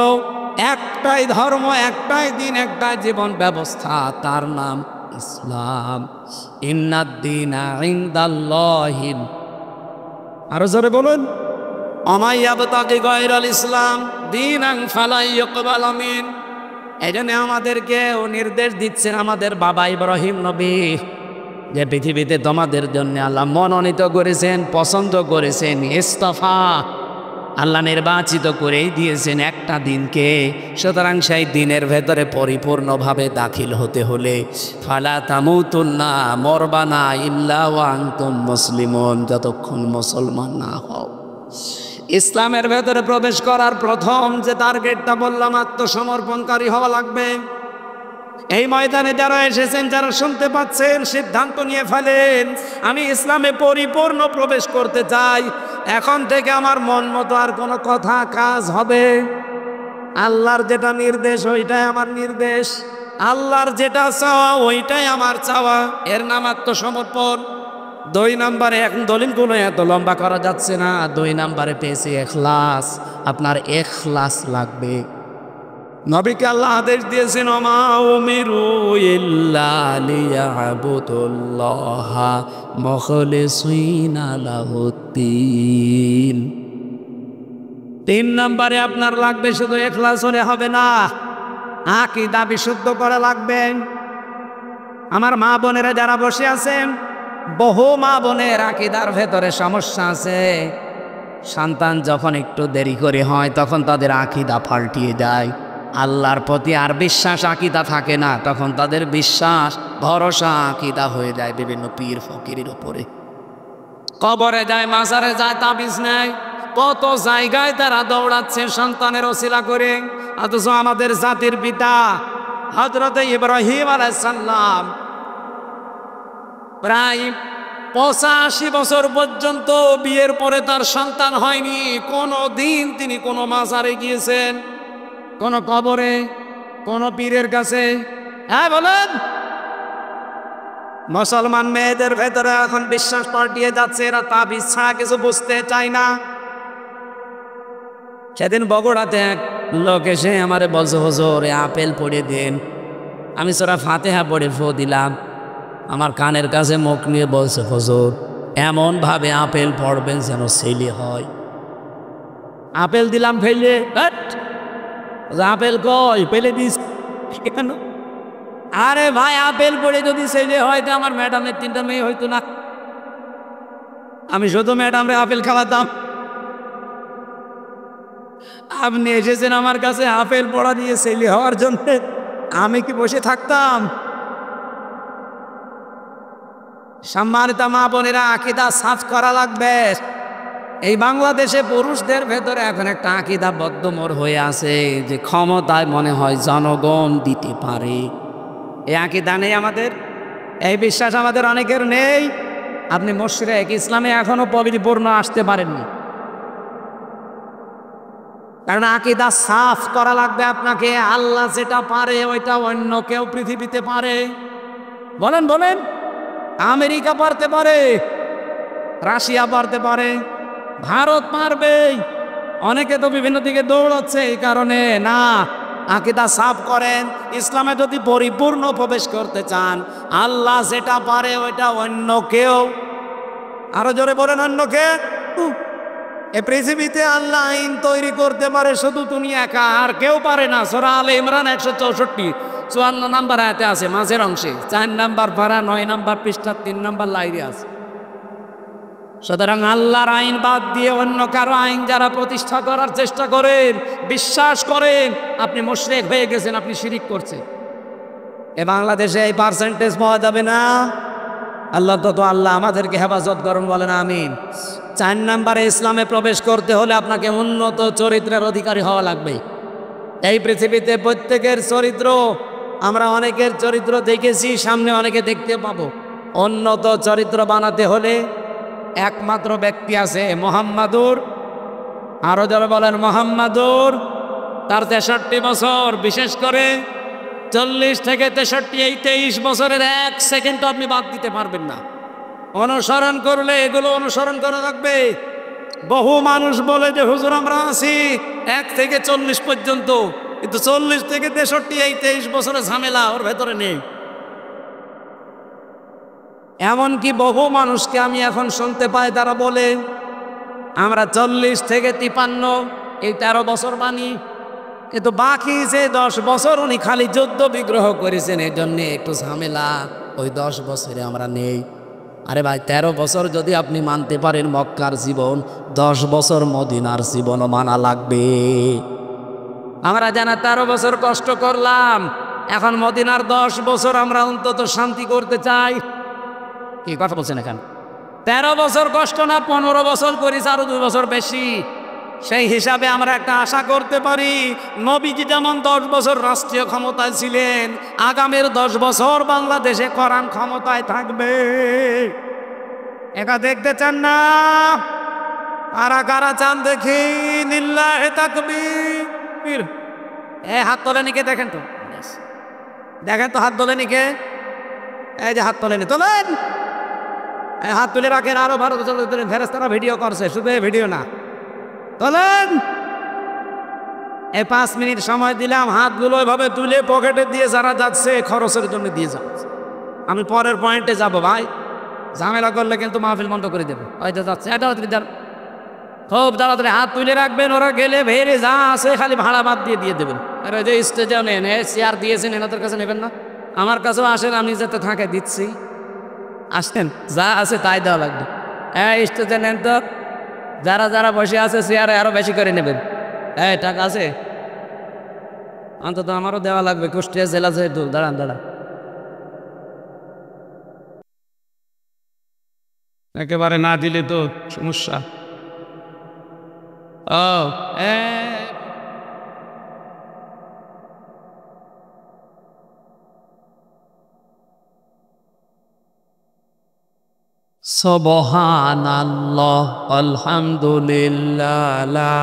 একটাই ধর্ম, একটাই দিন, একটাই জীবন ব্যবস্থা, তার নাম ইসলাম। ইন্নাদ-দীনা ইনদাল্লাহি, আরো জোরে বলুন, ওমাই ইয়াবতাগি গায়রাল ইসলাম দীনান ফালা ইউকবাল মিন। এজন্য আমাদেরকে ও নির্দেশ দিচ্ছেন আমাদের বাবা ইব্রাহিম নবী, যে পৃথিবীতে তোমাদের জন্য আল্লাহ মনোনীত করেছেন, পছন্দ করেছেন, ইস্তফা, আল্লাহ নির্বাচিত করেই দিয়েছেন একটা দিনকে। সুতরাং সেই দিনের ভেতরে পরিপূর্ণভাবে দাখিল হতে হলে ফালা তামুতুন্না, মরবানা ইল্লা ওয়া আনতুম মুসলিমুন, যতক্ষণ মুসলমান না হও। ইসলামের ভেতরে প্রবেশ করার প্রথম যে টার্গেটটা বললাম, আত্মসমর্পণকারী হওয়া লাগবে। এই ময়দানে যারা এসেছেন, যারা শুনতে পাচ্ছেন, সিদ্ধান্ত নিয়ে ফেলেন আমি ইসলামে পরিপূর্ণ প্রবেশ করতে চাই। এখন থেকে আমার মন মতো আর কোনো কথা কাজ হবে। আল্লাহর যেটা নির্দেশ ওইটাই আমার নির্দেশ, আল্লাহর যেটা চাওয়া ওইটাই আমার চাওয়া। এর নাম আত্মসমর্পণ। 2 নম্বরে, এখন দলিলগুলো এত লম্বা করা যাচ্ছে না, 2 নম্বরে পেয়েছি এখলাস। আপনার এখলাস লাগবে। নবীকে আল্লাহ আদেশ দিয়েছেন ওমা উমিরু ইল্লা লিয়াবুদুল্লাহা মুখলিসিনা লাহুদ্দিন। 3 নম্বরে আপনার লাগবে শুধু ইখলাস হলে হবে না, আকীদা বিশুদ্ধ করা লাগবে। আমার মা বোনেরা যারা বসে আছেন, বহু মা বোনের আকীদার ভেতরে সমস্যা আছে। সন্তান যখন একটু দেরি করে হয় তখন তাদের আকীদা পাল্টিয়ে যায়, আল্লাহর প্রতি আর বিশ্বাস আকীদা থাকে না, তখন তাদের বিশ্বাস ভরসা আকীদা হয়ে যায় বিভিন্ন পীর ফকিরের উপরে। কবরে যায়, মাজারে যায়, তাবিজ নেয়, কত জায়গায় তারা দৌড়াচ্ছে সন্তানের ওসিলা করে। অথচ আমাদের জাতির পিতা হযরত ইব্রাহিম আলাইহিস সালাম প্রায় 85 বছর পর্যন্ত বিয়ের পরে তার সন্তান হয়নি। কোনো দিন তিনি কোনো মাজারে গিয়েছেন, কোন কবরে, কোন পীরের কাছে? হ্যাঁ বলেন। মুসলমান মেয়েদের ভেতরে এখন বিশ্বাস পাল্টিয়ে যাচ্ছে, এরা তাবিজ ছাড়া কিছু বুঝতে চায় না। সেদিন বগুড়াতে এক লোক এসে আমারে বলছে, হুজুর আপেল পড়ে দেন। আমি সূরা ফাতিহা পড়ে ফু দিলাম, আমার কানের কাছে মুখ নিয়ে বলছে, হুজুর এমনভাবে আপেল পড়বেন যেন ছেলে হয়। আপেল দিলাম ফেলে, আপেল কই ফেলে দিস কেন? আরে ভাই আপেল পড়ে যদি ছেলে হয় তো আমার ম্যাডামের 3টা মেয়ে হইতো না? আমি শুধু ম্যাডামরে আপেল খাওয়াতাম। আপনি এসেছেন আমার কাছে আপেল পড়া দিয়ে ছেলে হওয়ার জন্য, আমি কি বসে থাকতাম? সম্মানিত মা বোনেরা, আকীদা সাফ করা লাগবে। এই বাংলাদেশে পুরুষদের ভেতরে এখন একটা আকীদা বদ্ধমূল হয়ে আছে যে ক্ষমতায় মনে হয় জনগণ দিতে পারে। এই আকীদা নেই আমাদের, এই বিশ্বাস আমাদের অনেকের নেই। আপনি মুশরিক, ইসলামে এখনো পরিপূর্ণ আসতে পারেননি, কারণ আকীদা সাফ করা লাগবে আপনাকে। আল্লাহ যেটা পারে ওইটা অন্য কেউ পৃথিবীতে পারে। বলেন বলেন, আমেরিকা পারতে পারে, রাশিয়া পারতে পারে, ভারত পারবে। অনেকে তো বিভিন্ন দিকে দৌড়াচ্ছে এই কারণে না। আকীদা সাফ করেন। ইসলামে যদি পরিপূর্ণ প্রবেশ করতে চান, আল্লাহ যেটা পারে ওইটা অন্য কেউ, আরো জোরে বলেন, অন্য কে? এ পৃথিবীতে আল্লাহ আইন তৈরি করতে পারে শুধু তুমি একা, আর কেউ পারে না। সূরা আলে ইমরান 164 54 নম্বর আয়াতে আছে, মাঝের অংশে 4 নম্বর পারা 9 নম্বর পৃষ্ঠা 3 নম্বর লাইনে আছে। সুতরাং আল্লাহর আইন বাদ দিয়ে অন্য কারো আইন যারা প্রতিষ্ঠা করার চেষ্টা করেন, বিশ্বাস করেন, আপনি মুশরিক হয়ে গেছেন, আপনি শিরিক করছেন। এ বাংলাদেশে এই পার্সেন্টেজ পাওয়া যাবে না। আল্লাহ তো আল্লাহ আমাদেরকে হেফাজত করুন, বলেন আমিন। 4 নম্বরে, ইসলামে প্রবেশ করতে হলে আপনাকে উন্নত চরিত্রের অধিকারী হওয়া লাগবে। এই পৃথিবীতে প্রত্যেকের চরিত্র, আমরা অনেকের চরিত্র দেখেছি, সামনে অনেকে দেখতে পাবো। উন্নত চরিত্র বানাতে হলে একমাত্র ব্যক্তি আছে, মুহাম্মাদুর, আরো যারা বলেন মুহাম্মাদুর, তার 63 বছর, বিশেষ করে 40 থেকে 63, এই 23 বছরের 1 সেকেন্ডও আপনি বাদ দিতে পারবেন না। অনুসরণ করলে এগুলো অনুসরণ করা লাগবে। বহু মানুষ বলে যে হুজুর আমরা আছি 1 থেকে 40 পর্যন্ত, কিন্তু 40 থেকে 63 এই 23 বছরের ঝামেলা ওর ভেতরে নেই। এমনকি বহু মানুষকে আমি এখন শুনতে পাই, তারা বলে আমরা 40 থেকে 53 এই 13 বছর মানি, কিন্তু বাকি যে 10 বছর উনি খালি যুদ্ধ বিগ্রহ করেছেন, এই জন্যে একটু ঝামেলা, ওই 10 বছরে আমরা নেই। আরে ভাই, 13 বছর যদি আপনি মানতে পারেন মক্কার জীবন, 10 বছর মদিনার জীবনও মানা লাগবে। আমরা জানা 13 বছর কষ্ট করলাম, এখন মদিনার 10 বছর আমরা অন্তত শান্তি করতে চাই। কি কথা বলছেন এখানে? 13 বছর কষ্ট না, 15 বছর করেছি, আরো 2 বছর বেশি। সেই হিসাবে আমরা একটা আশা করতে পারি, নবীজি যেমন 10 বছর রাষ্ট্রীয় ক্ষমতায় ছিলেন, আগামীর 10 বছর বাংলাদেশে কোরআন ক্ষমতায় থাকবে। এটা দেখতে চান না? কারা কারা চান দেখি? লিল্লাহি তাকবীর। হাত তোলেনি কে? দেখেন তো, দেখেন তো হাত তোলেনি কে? এই যে হাত তোলেনি, তোলেন, হাত তুলে রাখেন। আরো ভারত ফেরেশতারা ভিডিও করছে, শুধু ভিডিও না, তোলেন। এই 5 মিনিট সময় দিলাম, হাতগুলো এভাবে তুলে পকেটে দিয়ে যারা যাচ্ছে খরচের জন্য দিয়ে যাচ্ছে। আমি পরের পয়েন্টে যাব ভাই, ঝামেলা করলে কিন্তু মাহফিল বন্ধ করে দেবো। হয়তো যাচ্ছে এটা খুব তাড়াতাড়ি হাত তুলে রাখবেন, ওরা গেলে ভেড়ে যা আছে খালি ভাড়া বাদ দিয়ে দেবেন। আর ওই যে স্টেজে নেন, চেয়ার দিয়েছেন এনাদের কাছে নেবেন না, আমার কাছেও আসেন, আমি যাতে থাকে দিচ্ছি, আসেন যা আছে তাই দেওয়া লাগবে। হ্যাঁ স্টেজে নেন তো, যারা যারা বসে আছে চেয়ারে আরো বেশি করে নেবেন। হ্যাঁ টাকা আছে অন্তত আমারও দেওয়া লাগবে, কুষ্টিয়া জেলা যেহেতু। দাঁড়ান দাঁড়ান, একেবারে না দিলে তো সমস্যা। ও সুবহানাল্লাহ আলহামদুলিল্লাহ লা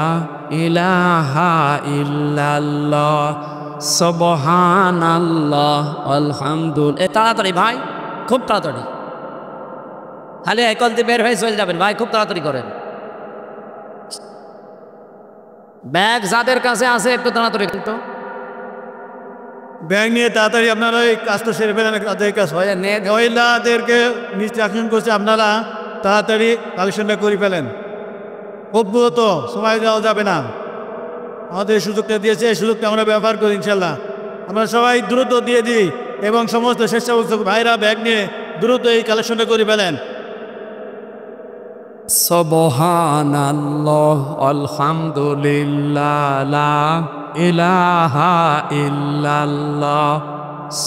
ইলাহা ইল্লাল্লাহ সুবহানাল্লাহ আলহামদুলিল্লাহ। তাড়াতাড়ি ভাই, খুব তাড়াতাড়ি, খালি একল দিয়ে বের হয়ে চলে যাবেন ভাই, খুব তাড়াতাড়ি করেন। ব্যাগ যাদের কাছে আছে একটু তাড়াতাড়ি কিন্তু ব্যাগ নিয়ে তাড়াতাড়ি আপনারা ওই কাজটা সেরে ফেলেন। তাদের কাজ হয় মহিলাদেরকে ইনস্ট্রাকশন করছে আপনারা তাড়াতাড়ি কালেকশনটা করে ফেলেন, খুব দ্রুত, সময় দেওয়া যাবে না। আমাদের সুযোগটা দিয়েছে, এই সুযোগটা আমরা ব্যবহার করি ইনশাল্লাহ। আমরা সবাই দ্রুত দিয়ে দিই এবং সমস্ত স্বেচ্ছাসেবক ভাইরা ব্যাগ নিয়ে দ্রুত এই কালেকশনটা করে ফেলেন। সুবহানাল্লাহ আলহামদুলিল্লাহ লা ইলাহা ইল্লাল্লাহ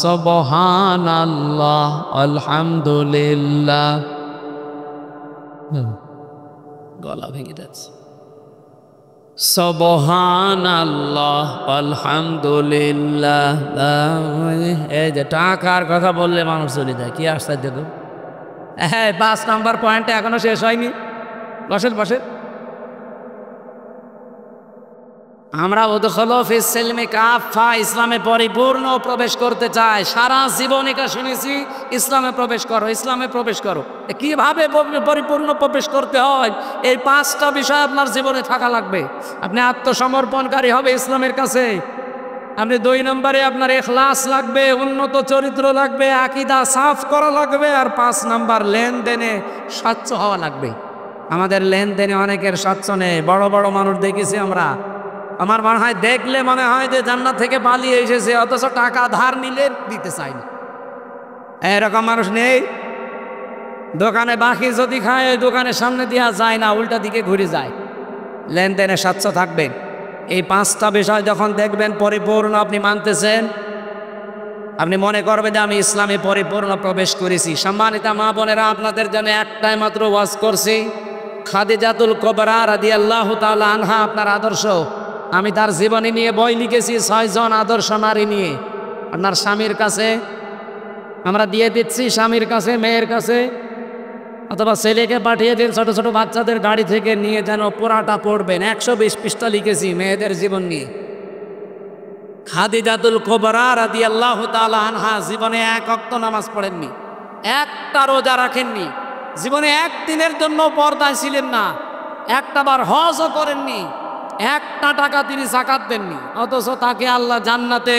সুবহানাল্লাহ আলহামদুলিল্লাহ। গলা ভেঙে যাচ্ছে। সুবহানাল্লাহ আলহামদুলিল্লাহ। এই যে টাকার কথা বললে মানুষ চলে যায়, কি আশ্চর্য দেখো। হ্যাঁ 5 নম্বর পয়েন্টে এখনো শেষ হয়নি, বসেন বসেন। আমরা উদখুলু ফিস সিলমি কাফা, ইসলামে পরিপূর্ণ প্রবেশ করতে চাই। সারা জীবন এটা শুনেছি, ইসলামে প্রবেশ করো, ইসলামে প্রবেশ করো। কিভাবে পরিপূর্ণ প্রবেশ করতে হয়, এই 5টা বিষয় আপনার জীবনে থাকা লাগবে। আপনি আত্মসমর্পণকারী হবে ইসলামের কাছে। আপনি 2 নম্বরে আপনার ইখলাস লাগবে, উন্নত চরিত্র লাগবে, আকীদা সাফ করা লাগবে। আর 5 নম্বর লেনদেনে স্বচ্ছ হওয়া লাগবে। আমাদের লেনদেনে অনেকের স্বচ্ছ নেই। বড় বড় মানুষ দেখেছি আমরা, আমার মনে হয় দেখলে মনে হয় যে জান্নাত থেকে পালিয়ে এসেছে, অথচ টাকা ধার নিলে দিতে চাইনি। এরকম মানুষ নেই। দোকানে বাকি যদি খায়, ওই দোকানের সামনে দেওয়া যায় না, উল্টা দিকে ঘুরে যায়। লেনদেনে স্বচ্ছ থাকবেন। এই 5টা বিষয় যখন দেখবেন পরিপূর্ণ আপনি মানতেছেন, আপনি মনে করবেন যে আমি ইসলামে পরিপূর্ণ প্রবেশ করেছি। সম্মানিত মা বোনেরা, আপনাদের জন্য একটাই মাত্র ওয়াজ করছি। খাদিজাতুল কুবরা রাদিয়াল্লাহু তাআলা আনহা আপনার আদর্শ। আমি তার জীবনী নিয়ে বই লিখেছি, 6 জন আদর্শ নারী নিয়ে। আপনার স্বামীর কাছে আমরা দিয়ে দিচ্ছি, স্বামীর কাছে, মেয়ের কাছে, অথবা ছেলেকে পাঠিয়ে দিন, ছোট ছোট বাচ্চাদের গাড়ি থেকে নিয়ে যেন পুরাটা পড়বেন। 120 পৃষ্ঠা লিখেছি মেয়েদের জীবন নিয়ে। খাদিজাতুল কুবরা রাদিয়াল্লাহু তাআলা আনহা জীবনে 1 ওয়াক্ত নামাজ পড়েননি, একটা রোজা রাখেননি, জীবনে 1 দিনের জন্য পর্দায় ছিলেন না, একটাবার হজও করেননি, 1টা টাকা তিনি যাকাত দেননি। অথচ তাকে আল্লাহ জান্নাতে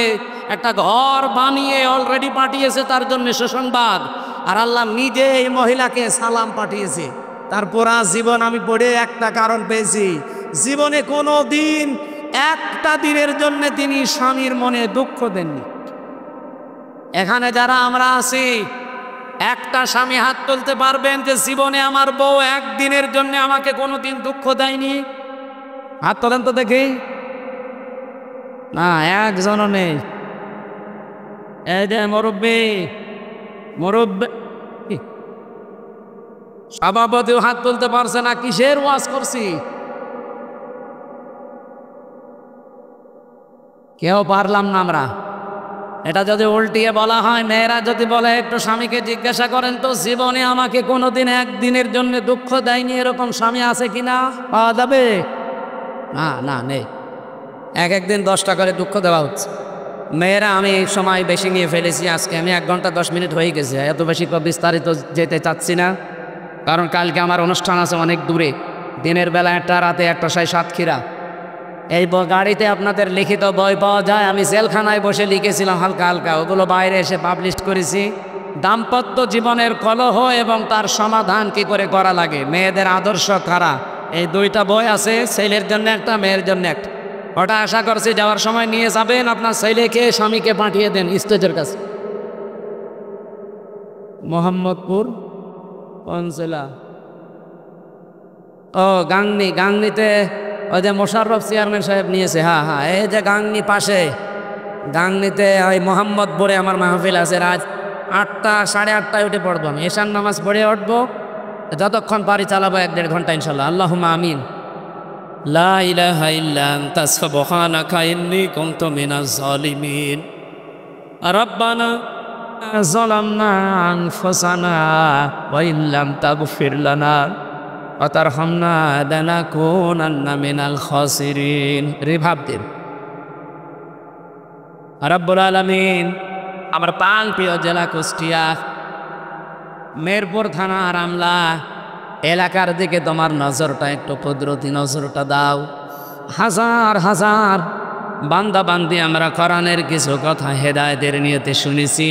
একটা ঘর বানিয়ে অলরেডি পাঠিয়েছে তার জন্য সুসংবাদ। আর আল্লাহ নিজে এই মহিলাকে সালাম পাঠিয়েছে। তার পুরা জীবন আমি পড়ে একটা কারণ পেয়েছি, জীবনে কোনো দিন 1টা দিনের জন্য তিনি স্বামীর মনে দুঃখ দেননি। এখানে যারা আমরা আছি, একটা স্বামী হাত তুলতে পারবেন যে জীবনে আমার বউ 1 দিনের জন্য আমাকে কোনোদিন দুঃখ দেয়নি? হাত তোলেন তো দেখি। না, একজনও নেই। এই যে মুরব্বী সভাপতিও হাত তুলতে পারছে না। কিসের ওয়াজ করছি? কেউ পারলাম না আমরা। এটা যদি উল্টিয়ে বলা হয়, মেয়েরা যদি বলে একটু স্বামীকে জিজ্ঞাসা করেন তো, জীবনে আমাকে কোনোদিন 1 দিনের জন্য দুঃখ দেয়নি, এরকম স্বামী আছে কিনা? পাওয়া যাবে? না না, নেই। এক দিন 10টা করে দুঃখ দেওয়া হচ্ছে। মেয়েরা, আমি এই সময় বেশি নিয়ে ফেলেছি, আজকে আমি 1 ঘন্টা 10 মিনিট হয়ে গেছে। এত বেশি বিস্তারিত যেতে চাচ্ছি না, কারণ কালকে আমার অনুষ্ঠান আছে অনেক দূরে। দিনের বেলা 1টা, রাতে 1টা, সাতক্ষীরা। এই গাড়িতে আপনাদের লিখিত বই পাওয়া যায়, আমি জেলখানায় বসে লিখেছিলাম হালকা হালকা, ওগুলো বাইরে এসে পাবলিশ করেছি। দাম্পত্য জীবনের কলহ এবং তার সমাধান কি করে করা লাগে, মেয়েদের আদর্শ কারা, এই দুইটা বই আছে, ছেলের জন্য একটা, মেয়ের জন্য একটা। ওটা আশা করছি যাওয়ার সময় নিয়ে যাবেন, আপনার ছেলেকে স্বামীকে পাঠিয়ে দেন স্টেজের কাছে। মোহাম্মদপুর কোন জেলা? ও গাংনিতে ওই যে মোশাররফ চেয়ারম্যান সাহেব নিয়েছে। হ্যাঁ হ্যাঁ, এই যে গাংনি পাশে, গাংনিতে ওই মোহাম্মদপুরে আমার মাহফিল আছে। রাত 8টা 8:30টায় উঠে পড়বো আমি, এশার নামাজ পড়ে উঠবো, যতক্ষণ পারি চালাবো 1-1.5 ঘন্টা ইনশাল্লাহ। আল্লাহুম্মা আমিন। লা ইলাহা ইল্লা আনতা সুবহানাকা ইন্নী কুনতু মিনাজ জালিমিন। রাব্বানা যালামনা আনফুসানা ওয়া ইল্লাম তাগফির লানা ওয়া তারহামনা লানাকুনান্না মিনাল খাসিরিন। রিভাব দিন। রব্বুল আলামিন, আমার প্রাণ প্রিয় জেলা কুষ্টিয়া, মেরপুর থানা রামলা এলাকার দিকে তোমার নজরটা একটু কুদরতি নজরটা দাও। হাজার হাজার বান্দা বান্দি আমরা কোরআনের কিছু কথা হেদায়েতের নিয়তে শুনেছি,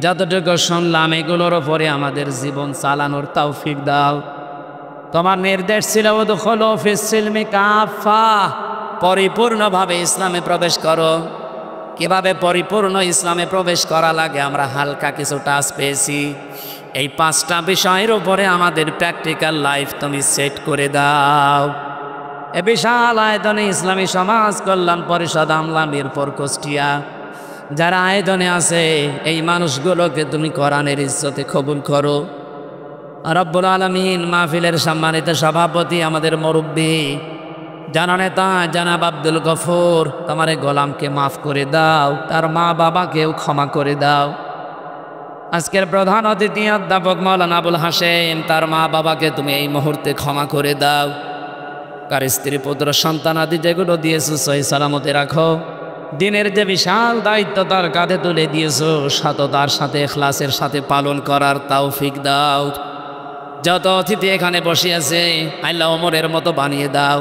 যতটুকু শুনলাম এগুলোর ওপরে আমাদের জীবন চালানোর তৌফিক দাও। তোমার নির্দেশ ছিল উদখুলু ফিস সিলমি কাফা, পরিপূর্ণভাবে ইসলামে প্রবেশ করো। কিভাবে পরিপূর্ণ ইসলামে প্রবেশ করা লাগে আমরা হালকা কিছু টাচ পেয়েছি। এই 5টা বিষয়ের উপরে আমাদের প্র্যাকটিক্যাল লাইফ তুমি সেট করে দাও। এ বিশাল আয়োজনে ইসলামী সমাজ কল্যাণ পরিষদ আমলা মিরপুর কুষ্টিয়া যারা আয়োজনে আছে, এই মানুষগুলোকে তুমি কোরআনের ইজ্জতে কবুল করো। রব্বুল আলামিন, মাহফিলের সম্মানিত সভাপতি আমাদের মুরব্বী জননেতা জনাব আব্দুল গফুর, তোমার এই গোলামকে মাফ করে দাও, তার মা বাবাকেও ক্ষমা করে দাও। আজকের প্রধান অতিথি অধ্যাপক মাওলানা আবুল হাসেম, তার মা বাবাকে তুমি এই মুহূর্তে ক্ষমা করে দাও। কার স্ত্রী পুত্র সন্তানাদি যেগুলো দিয়েছো সহি সালামতে রাখো। দিনের যে বিশাল দায়িত্ব তার কাঁধে তুলে দিয়েছো, সততার সাথে ইখলাসের সাথে পালন করার তৌফিক দাও। যত অতিথি এখানে বসে আছে আল্লাহ ওমরের মতো বানিয়ে দাও।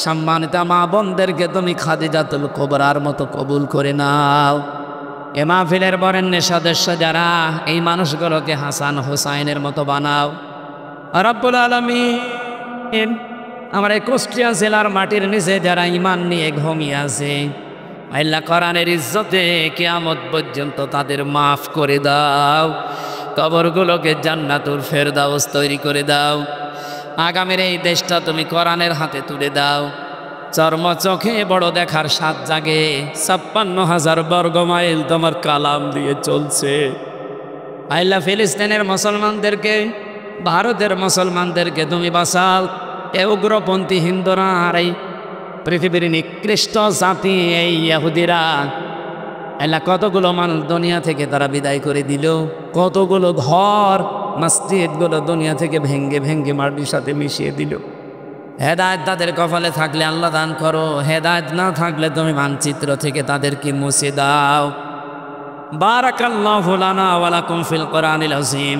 সম্মানিত মা বোনদেরকে তুমি খাদিজাতুল কুবরার মতো কবুল করে নাও। এ মাহফিলের বরেণ্য সদস্য যারা, এই মানুষগুলোকে হাসান হোসাইনের মতো বানাও। রব্বুল আলামিন, আমার এই কুষ্টিয়া জেলার মাটির নিচে যারা ঈমান নিয়ে ঘুমিয়ে আছে, আল্লাহ কোরআনের ইজ্জতে কিয়ামত পর্যন্ত তাদের মাফ করে দাও। কবরগুলোকে জান্নাতুল ফেরদাউস তৈরি করে দাও। আগামীর এই দেশটা তুমি কোরআনের হাতে তুলে দাও। চর্ম চোখে বড় দেখার স্বাদ জাগে। 56,000 বর্গ মাইল তোমার কালাম দিয়ে চলছে। আল্লাহ ফিলিস্তিনের মুসলমানদেরকে, ভারতের মুসলমানদেরকে তুমি বাঁচাও। এ উগ্রপন্থী হিন্দুরা আর এই পৃথিবীর নিকৃষ্ট জাতি এই ইহুদিরা, আল্লাহ কতগুলো মানুষ দুনিয়া থেকে তারা বিদায় করে দিল, কতগুলো ঘর মসজিদগুলো দুনিয়া থেকে ভেঙ্গে ভেঙ্গে মাটির সাথে মিশিয়ে দিল। হেদায়েত তাদের কপালে থাকলে আল্লাহ দান করো, হেদায়েত না থাকলে তুমি মানচিত্র থেকে তাদেরকে মুছে দাও। বারাকাল্লাহু লানা ওয়া লাকুম ফিল কোরআনিল আযীম।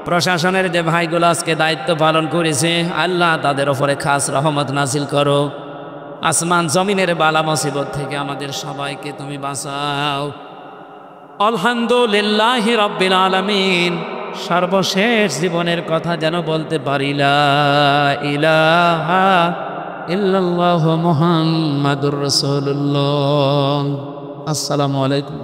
প্রশাসনের যে ভাইগুলো আজকে দায়িত্ব পালন করেছে, আল্লাহ তাদের ওপরে খাস রহমত নাজিল করো। আসমান জমিনের বালা মুসিবত থেকে আমাদের সবাইকে তুমি বাঁচাও। আলহামদুলিল্লাহি রাব্বিল আলামিন। সর্বশেষ জীবনের কথা যেন বলতে পারি, লা ইলাহা ইল্লাল্লাহু মুহাম্মাদুর রাসূলুল্লাহ। আসসালামু আলাইকুম।